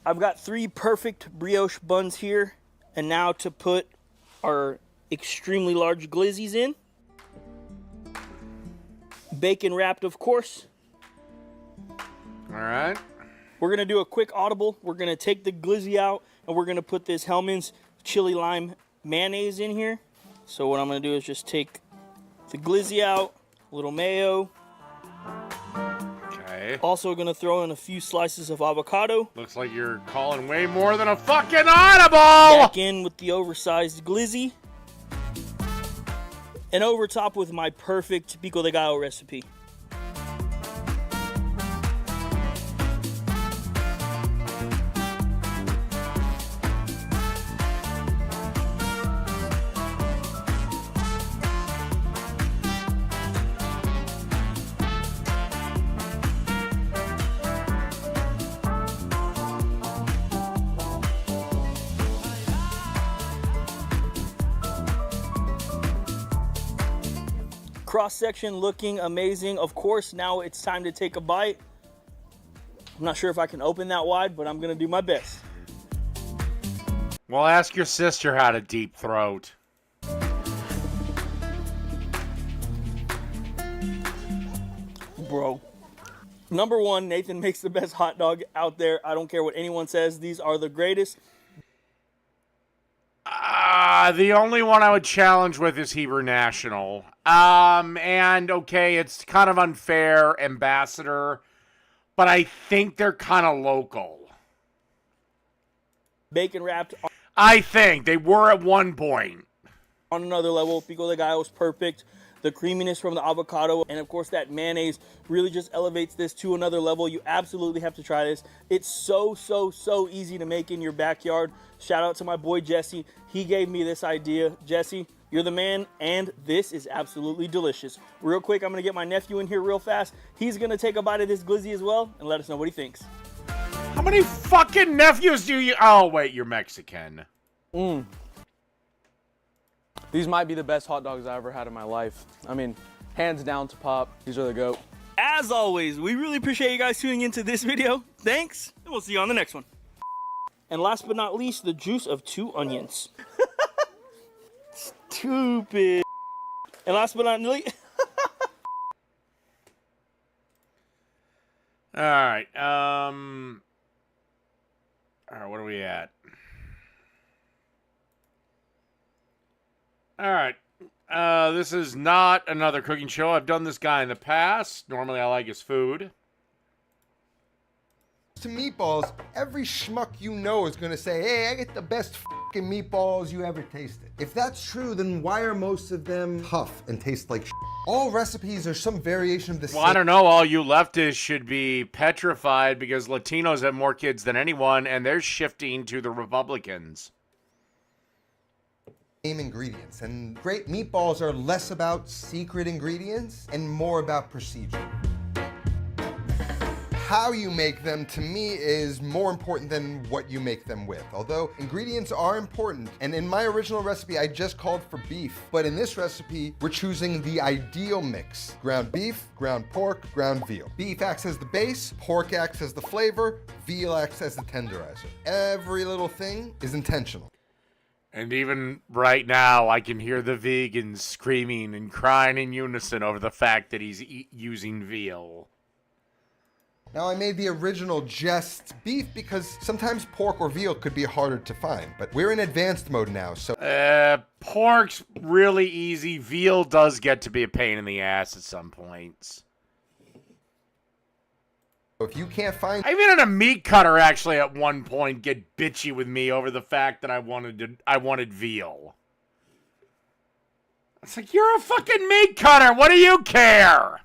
I've got 3 perfect brioche buns here. And now to put our extremely large glizzies in. Bacon wrapped, of course. All right. We're going to do a quick audible. We're going to take the glizzy out and we're going to put this Hellmann's chili lime mayonnaise in here. So what I'm going to do is just take the glizzy out, a little mayo. Okay. Also going to throw in a few slices of avocado. Looks like you're calling way more than a fucking audible! Back in with the oversized glizzy. And over top with my perfect pico de gallo recipe. Cross section looking amazing. Of course, now it's time to take a bite. I'm not sure if I can open that wide, but I'm gonna do my best. Well, ask your sister how to deep throat. Bro. Number 1, Nathan makes the best hot dog out there. I don't care what anyone says. These are the greatest. The only one I would challenge with is Hebrew National. And okay, it's kind of unfair, Ambassador, but I think they're kind of local. Bacon wrapped. I think they were at one point. On another level, pico de gallo is perfect. The creaminess from the avocado and of course that mayonnaise really just elevates this to another level. You absolutely have to try this. It's so easy to make in your backyard. Shout out to my boy Jesse. He gave me this idea. Jesse, you're the man, and this is absolutely delicious. Real quick, I'm gonna get my nephew in here real fast. He's gonna take a bite of this glizzy as well and let us know what he thinks. How many fucking nephews do you... Oh, wait, you're Mexican. These might be the best hot dogs I ever had in my life. I mean, hands down to Pop. These are the GOAT. As always, we really appreciate you guys tuning into this video. Thanks, and we'll see you on the next one. And last but not least, the juice of 2 onions. Stupid. And last but not least... All right. we at? All right. This is not another cooking show. I've done this guy in the past. Normally, I like his food. To meatballs, every schmuck you know is gonna say, hey, I get the best fucking meatballs you ever tasted. If that's true, then why are most of them tough and taste like shit? All recipes are some variation of the Well, I don't know. All you leftists should be petrified because Latinos have more kids than anyone, and they're shifting to the Republicans. same ingredients. And great meatballs are less about secret ingredients and more about procedure. How you make them, to me, is more important than what you make them with. Although ingredients are important, and in my original recipe, I just called for beef. But in this recipe, we're choosing the ideal mix. Ground beef, ground pork, ground veal. Beef acts as the base, pork acts as the flavor, veal acts as the tenderizer. Every little thing is intentional. And even right now, I can hear the vegans screaming and crying in unison over the fact that he's using veal. Now, I made the original just beef because sometimes pork or veal could be harder to find, but we're in advanced mode now, so... Pork's really easy. Veal does get to be a pain in the ass at some points. If you can't find... I even had a meat cutter actually at one point get bitchy with me over the fact that I wanted veal. It's like, you're a fucking meat cutter. What do you care?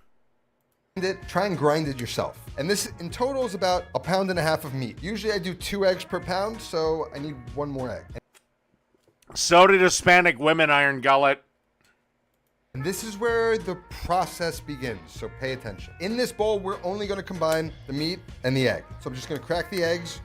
Try and grind it yourself. And this in total is about 1.5 pounds of meat. Usually I do 2 eggs per pound, so I need 1 more egg. So did Hispanic women, Iron Gullet. And this is where the process begins, so pay attention. In this bowl, we're only gonna combine the meat and the egg. So I'm just gonna crack the eggs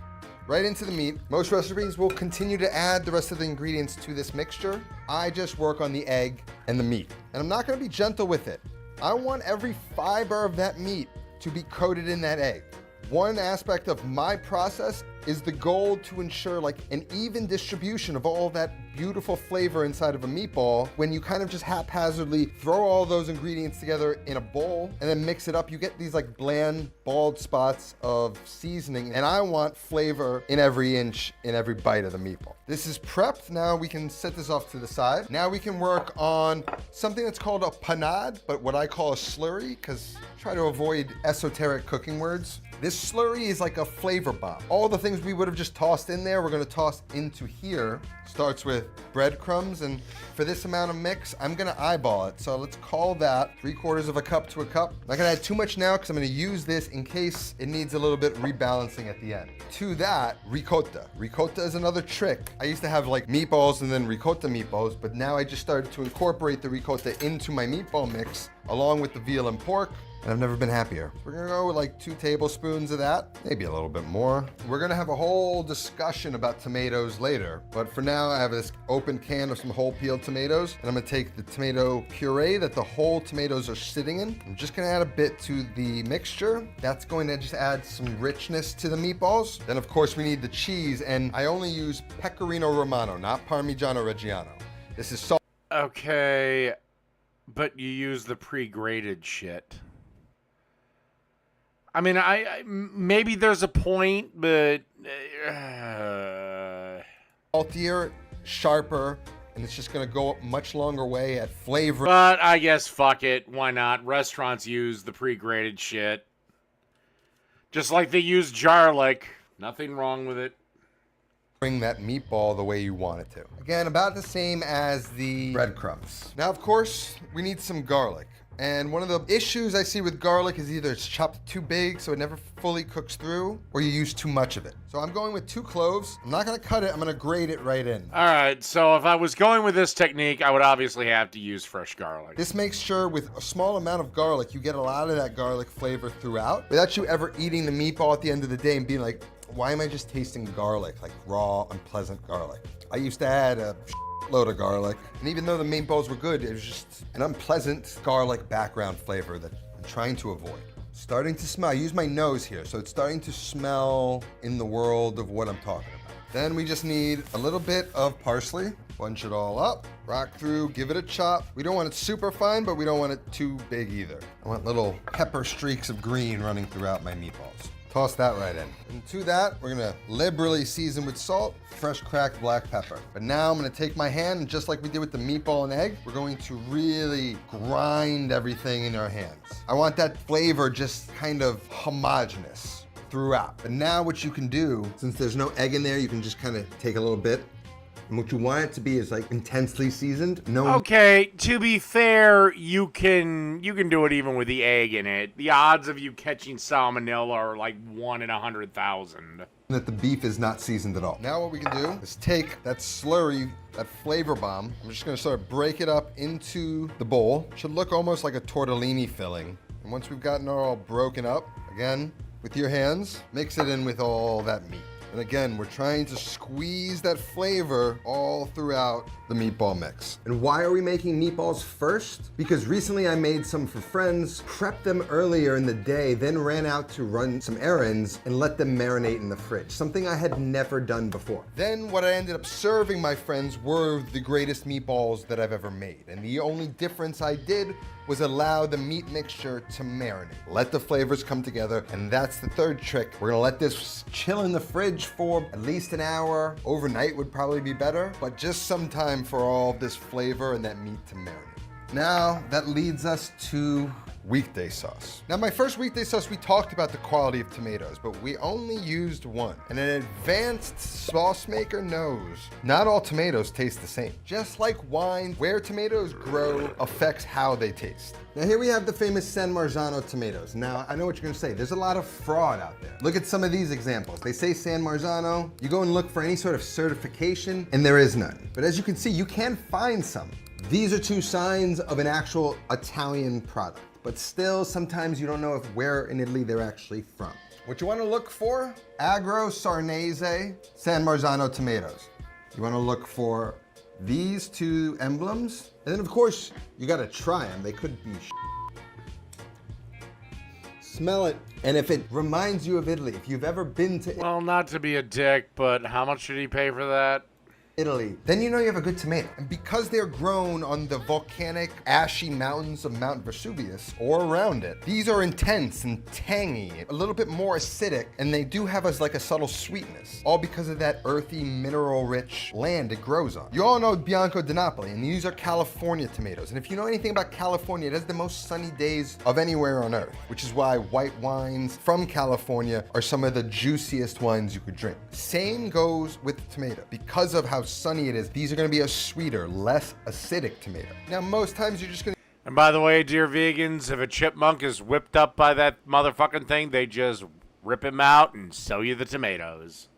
right into the meat. Most recipes will continue to add the rest of the ingredients to this mixture. I just work on the egg and the meat. And I'm not gonna be gentle with it. I want every fiber of that meat to be coated in that egg. One aspect of my process is the goal to ensure like an even distribution of all that beautiful flavor inside of a meatball. When you kind of just haphazardly throw all those ingredients together in a bowl and then mix it up, you get these like bland, bald spots of seasoning. And I want flavor in every inch, in every bite of the meatball. This is prepped. Now we can set this off to the side. Now we can work on something that's called a panade, but what I call a slurry, because try to avoid esoteric cooking words. This slurry is like a flavor bomb. All the things we would have just tossed in there, we're gonna toss into here. Starts with breadcrumbs, and for this amount of mix, I'm gonna eyeball it. So let's call that 3/4 cup to a cup. I'm not gonna add too much now because I'm gonna use this in case it needs a little bit rebalancing at the end. To that, ricotta. Ricotta is another trick. I used to have like meatballs and then ricotta meatballs, but now I just started to incorporate the ricotta into my meatball mix along with the veal and pork. And I've never been happier. We're gonna go with like 2 tablespoons of that, maybe a little bit more. We're gonna have a whole discussion about tomatoes later, but for now I have this open can of some whole peeled tomatoes, and I'm gonna take the tomato puree that the whole tomatoes are sitting in. I'm just gonna add a bit to the mixture. That's going to just add some richness to the meatballs. Then of course we need the cheese, and I only use Pecorino Romano, not Parmigiano Reggiano. This is salt. Okay, but you use the pre-grated shit. I mean, I maybe there's a point, but saltier, sharper, and it's just gonna go a much longer way at flavor. But I guess fuck it, why not? Restaurants use the pre-grated shit, just like they use garlic. Nothing wrong with it. Bring that meatball the way you want it to. Again, about the same as the breadcrumbs. Now, of course, we need some garlic. And one of the issues I see with garlic is either it's chopped too big so it never fully cooks through, or you use too much of it. So I'm going with 2 cloves. I'm not gonna cut it, I'm gonna grate it right in. All right, so if I was going with this technique, I would obviously have to use fresh garlic. This makes sure with a small amount of garlic, you get a lot of that garlic flavor throughout, without you ever eating the meatball at the end of the day and being like, why am I just tasting garlic, like raw, unpleasant garlic? I used to add a load of garlic, and even though the meatballs were good, it was just an unpleasant garlic background flavor that I'm trying to avoid. Starting to smell. I use my nose here, so it's starting to smell in the world of what I'm talking about. Then we just need a little bit of parsley. Bunch it all up, rock through, give it a chop. We don't want it super fine, but we don't want it too big either. I want little pepper streaks of green running throughout my meatballs. Toss that right in. And to that, we're gonna liberally season with salt, fresh cracked black pepper. But now I'm gonna take my hand, and just like we did with the meatball and egg, we're going to really grind everything in our hands. I want that flavor just kind of homogeneous throughout. But now what you can do, since there's no egg in there, you can just kind of take a little bit. And what you want it to be is like intensely seasoned. Okay, to be fair, you can do it even with the egg in it. The odds of you catching salmonella are like 1 in 100,000. That the beef is not seasoned at all. Now what we can do is take that slurry, that flavor bomb. I'm just gonna sort of break it up into the bowl. It should look almost like a tortellini filling. And once we've gotten it all broken up, again, with your hands, mix it in with all that meat. And again, we're trying to squeeze that flavor all throughout the meatball mix. And why are we making meatballs first? Because recently I made some for friends, prepped them earlier in the day, then ran out to run some errands and let them marinate in the fridge, something I had never done before. Then what I ended up serving my friends were the greatest meatballs that I've ever made. And the only difference I did was allow the meat mixture to marinate. Let the flavors come together, and that's the third trick. We're gonna let this chill in the fridge for at least an hour. Overnight would probably be better, but just some time for all this flavor and that meat to marinate. Now, that leads us to weekday sauce. Now, my first weekday sauce, we talked about the quality of tomatoes, but we only used one. And an advanced sauce maker knows not all tomatoes taste the same. Just like wine, where tomatoes grow affects how they taste. Now here we have the famous San Marzano tomatoes. Now, I know what you're gonna say. There's a lot of fraud out there. Look at some of these examples. They say San Marzano. You go and look for any sort of certification, and there is none. But as you can see, you can find some. These are 2 signs of an actual Italian product. But still, sometimes you don't know where in Italy they're actually from. What you want to look for? Agro Sarnese San Marzano tomatoes. You want to look for these 2 emblems. And then, of course, you got to try them. They could be Smell it. And if it reminds you of Italy, if you've ever been to Well, not to be a dick, but how much did he pay for that? Italy, then you know you have a good tomato. And because they're grown on the volcanic, ashy mountains of Mount Vesuvius or around it, these are intense and tangy, a little bit more acidic, and they do have like a subtle sweetness, all because of that earthy, mineral-rich land it grows on. You all know Bianco di Napoli, and these are California tomatoes. And if you know anything about California, it has the most sunny days of anywhere on earth, which is why white wines from California are some of the juiciest wines you could drink. Same goes with the tomato. Because of how sunny it is, these are going to be a sweeter, less acidic tomato. Now, most times you're just going to... And by the way, dear vegans, if a chipmunk is whipped up by that motherfucking thing, they just rip him out and sell you the tomatoes.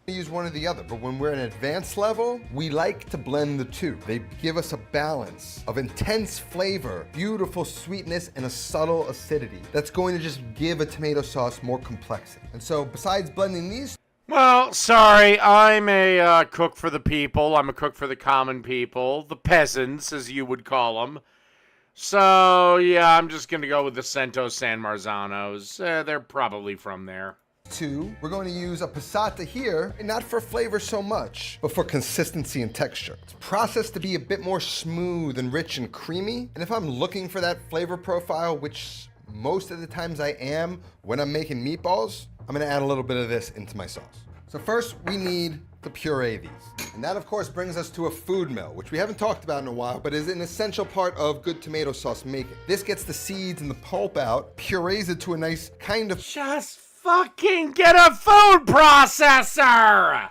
Use one or the other, but when we're at an advanced level, we like to blend the 2. They give us a balance of intense flavor, beautiful sweetness, and a subtle acidity that's going to just give a tomato sauce more complexity. And so, besides blending these... Well, sorry, I'm a cook for the people. I'm a cook for the common people, the peasants, as you would call them. So, yeah, I'm just going to go with the Cento San Marzanos. They're probably from there. 2, we're going to use a passata here, and not for flavor so much, but for consistency and texture. It's processed to be a bit more smooth and rich and creamy. And if I'm looking for that flavor profile, which most of the times I am when I'm making meatballs, I'm gonna add a little bit of this into my sauce. So first, we need to puree these. And that, of course, brings us to a food mill, which we haven't talked about in a while, but is an essential part of good tomato sauce making. This gets the seeds and the pulp out, purees it to a nice kind of... Just fucking get a food processor!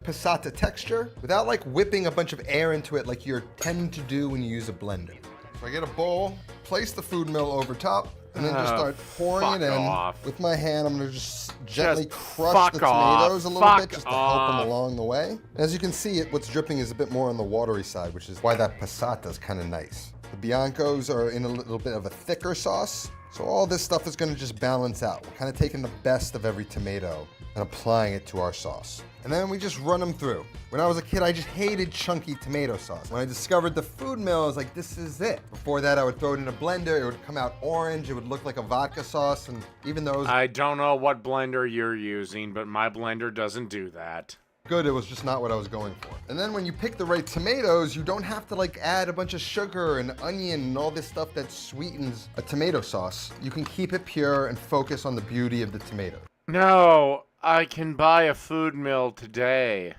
Passata texture, without like whipping a bunch of air into it like you tend to do when you use a blender. So I get a bowl, place the food mill over top, and then just start pouring it in. With my hand, I'm gonna just gently crush the tomatoes a little bit just to help them along the way. As you can see, what's dripping is a bit more on the watery side, which is why that passata is kind of nice. The Biancos are in a little bit of a thicker sauce, so all this stuff is gonna just balance out. We're kind of taking the best of every tomato and applying it to our sauce. And then we just run them through. When I was a kid, I just hated chunky tomato sauce. When I discovered the food mill, I was like, this is it. Before that, I would throw it in a blender. It would come out orange. It would look like a vodka sauce. And even those... I don't know what blender you're using, but my blender doesn't do that. good, it was just not what I was going for. And then when you pick the right tomatoes, you don't have to like add a bunch of sugar and onion and all this stuff that sweetens a tomato sauce. You can keep it pure and focus on the beauty of the tomato. No, I can buy a food mill today.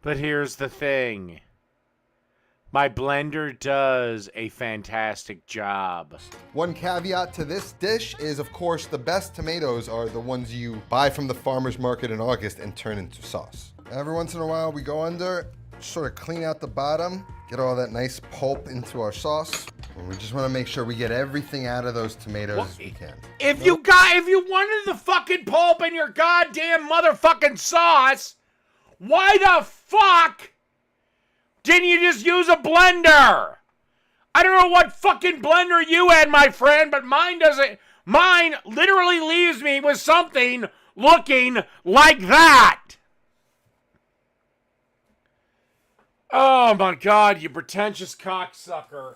But here's the thing. My blender does a fantastic job. One caveat to this dish is, of course, the best tomatoes are the ones you buy from the farmer's market in August and turn into sauce. Every once in a while, we go under, sort of clean out the bottom, get all that nice pulp into our sauce. And we just want to make sure we get everything out of those tomatoes as we can. If you wanted the fucking pulp in your goddamn motherfucking sauce, why the fuck didn't you just use a blender? I don't know what fucking blender you had, my friend, but mine doesn't. Mine literally leaves me with something looking like that. Oh my God, you pretentious cocksucker.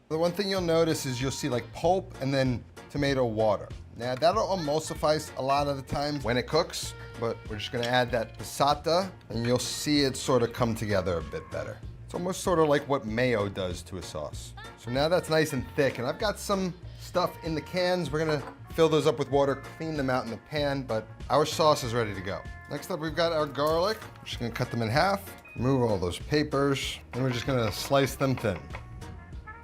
The one thing you'll notice is you'll see like pulp and then tomato water. Now that'll emulsify a lot of the time when it cooks, but we're just gonna add that passata and you'll see it sort of come together a bit better. It's almost sort of like what mayo does to a sauce. So now that's nice and thick, and I've got some stuff in the cans. We're gonna fill those up with water, clean them out in the pan, but our sauce is ready to go. Next up, we've got our garlic. We're just gonna cut them in half, remove all those papers, and we're just gonna slice them thin.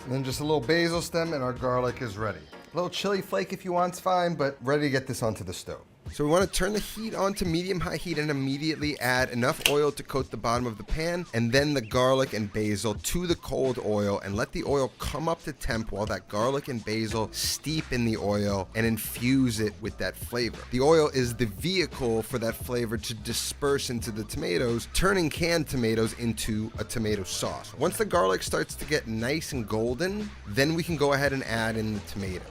And then just a little basil stem and our garlic is ready. A little chili flake if you want's fine, but ready to get this onto the stove. So we want to turn the heat on to medium-high heat and immediately add enough oil to coat the bottom of the pan, and then the garlic and basil to the cold oil, and let the oil come up to temp while that garlic and basil steep in the oil and infuse it with that flavor. The oil is the vehicle for that flavor to disperse into the tomatoes, turning canned tomatoes into a tomato sauce. Once the garlic starts to get nice and golden, then we can go ahead and add in the tomatoes.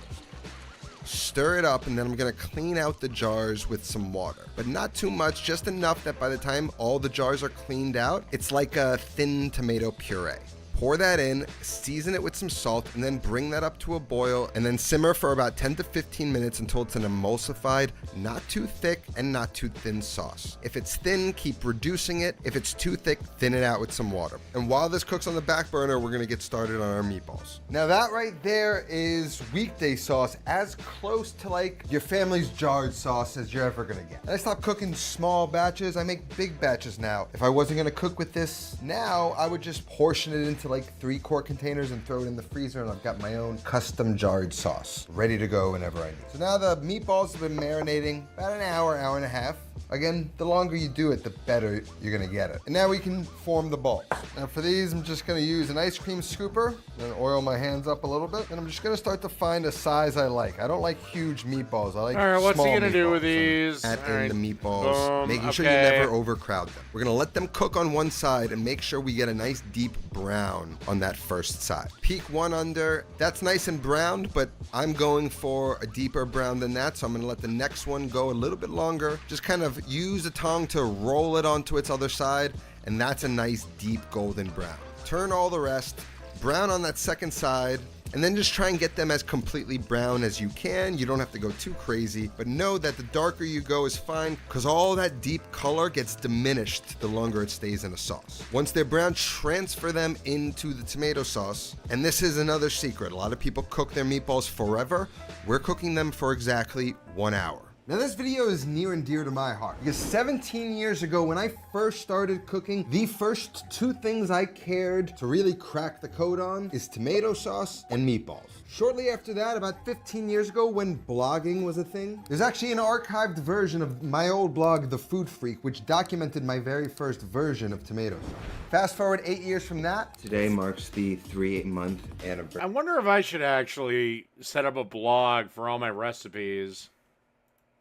Stir it up, and then I'm gonna clean out the jars with some water, but not too much, just enough that by the time all the jars are cleaned out, it's like a thin tomato puree. Pour that in, season it with some salt, and then bring that up to a boil, and then simmer for about 10 to 15 minutes until it's an emulsified, not too thick and not too thin sauce. If it's thin, keep reducing it. If it's too thick, thin it out with some water. And while this cooks on the back burner, we're gonna get started on our meatballs. Now that right there is weekday sauce, as close to like your family's jarred sauce as you're ever gonna get. And I stopped cooking small batches, I make big batches now. If I wasn't gonna cook with this now, I would just portion it into like 3 quart containers and throw it in the freezer, and I've got my own custom jarred sauce ready to go whenever I need. So now the meatballs have been marinating about an hour, hour and a half. Again, the longer you do it, the better you're gonna get it. And now we can form the balls. Now for these, I'm just gonna use an ice cream scooper, then oil my hands up a little bit, and I'm just gonna start to find a size I like. I don't like huge meatballs. I like all right, what's small he gonna do meatballs. with these? Add All in right. the meatballs, Boom. making sure you Okay. never overcrowd them. We're gonna let them cook on one side and make sure we get a nice deep brown on that first side. Peek one under. That's nice and browned, but I'm going for a deeper brown than that, so I'm gonna let the next one go a little bit longer. Just kind of use a tongue to roll it onto its other side, and that's a nice deep golden brown. Turn all the rest, brown on that second side, and then just try and get them as completely brown as you can. You don't have to go too crazy, but know that the darker you go is fine, because all that deep color gets diminished the longer it stays in a sauce. Once they're brown, transfer them into the tomato sauce. And this is another secret. A lot of people cook their meatballs forever. We're cooking them for exactly 1 hour. Now this video is near and dear to my heart because 17 years ago when I first started cooking, the first 2 things I cared to really crack the code on is tomato sauce and meatballs. Shortly after that, about 15 years ago when blogging was a thing, there's actually an archived version of my old blog, The Food Freak, which documented my very first version of tomato sauce. Fast forward 8 years from that. Today marks the 3-month anniversary. I wonder if I should actually set up a blog for all my recipes.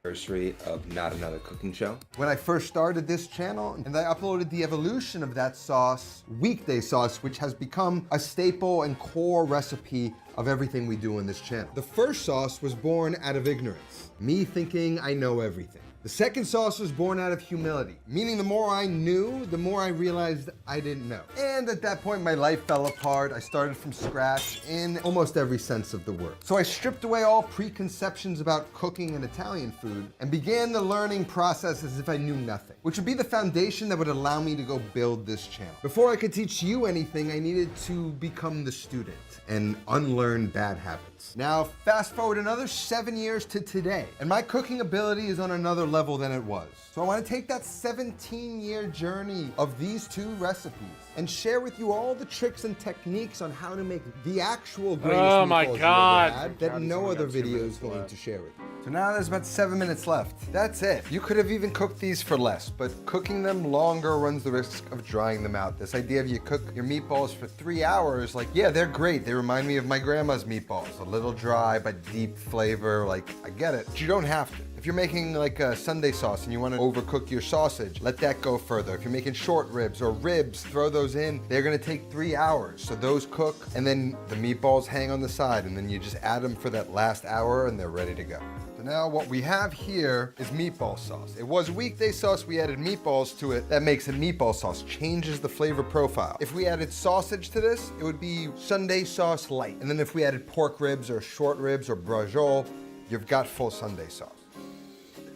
anniversary of Not Another Cooking Show. When I first started this channel, and I uploaded the evolution of that sauce, weekday sauce, which has become a staple and core recipe of everything we do on this channel. The first sauce was born out of ignorance, me thinking I know everything. The second sauce was born out of humility, meaning the more I knew, the more I realized I didn't know. And at that point, my life fell apart. I started from scratch in almost every sense of the word. So I stripped away all preconceptions about cooking and Italian food and began the learning process as if I knew nothing, which would be the foundation that would allow me to go build this channel. Before I could teach you anything, I needed to become the student and unlearn bad habits. Now, fast forward another 7 years to today, and my cooking ability is on another level than it was. So I want to take that 17-year journey of these two recipes and share with you all the tricks and techniques on how to make the actual greatest Oh my meatballs you God. ever had that no other video is going to share with you. So now there's about 7 minutes left. That's it. You could have even cooked these for less, but cooking them longer runs the risk of drying them out. This idea of you cook your meatballs for 3 hours, like, yeah, they're great. They remind me of my grandma's meatballs. A little dry, but deep flavor. Like, I get it. But you don't have to. If you're making like a Sunday sauce and you want to overcook your sausage, let that go further. If you're making short ribs or ribs, throw those in. They're gonna take 3 hours. So those cook, and then the meatballs hang on the side, and then you just add them for that last hour and they're ready to go. So now what we have here is meatball sauce. It was weekday sauce, we added meatballs to it. That makes it meatball sauce, changes the flavor profile. If we added sausage to this, it would be Sunday sauce light. And then if we added pork ribs or short ribs or braciole, you've got full Sunday sauce.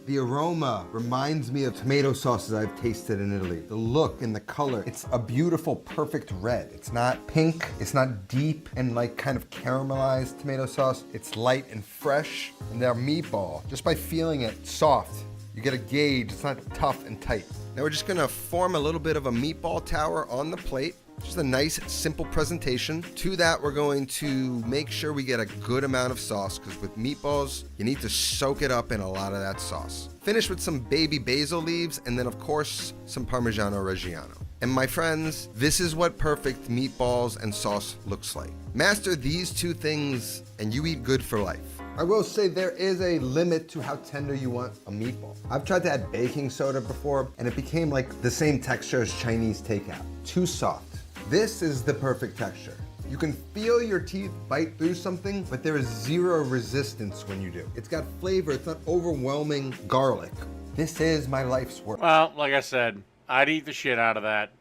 The aroma reminds me of tomato sauces I've tasted in Italy. The look and the color, it's a beautiful, perfect red. It's not pink, it's not deep and like kind of caramelized tomato sauce. It's light and fresh. And their meatball, just by feeling it soft, you get a gauge, it's not tough and tight. Now we're just gonna form a little bit of a meatball tower on the plate. Just a nice, simple presentation. To that, we're going to make sure we get a good amount of sauce, because with meatballs, you need to soak it up in a lot of that sauce. Finish with some baby basil leaves, and then of course, some Parmigiano Reggiano. And my friends, this is what perfect meatballs and sauce looks like. Master these two things, and you eat good for life. I will say there is a limit to how tender you want a meatball. I've tried to add baking soda before, and it became like the same texture as Chinese takeout. Too soft. This is the perfect texture. You can feel your teeth bite through something, but there is zero resistance when you do. It's got flavor, it's not overwhelming garlic. This is my life's work. Well, like I said, I'd eat the shit out of that.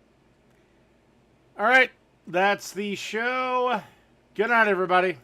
All right, that's the show. Good night, everybody.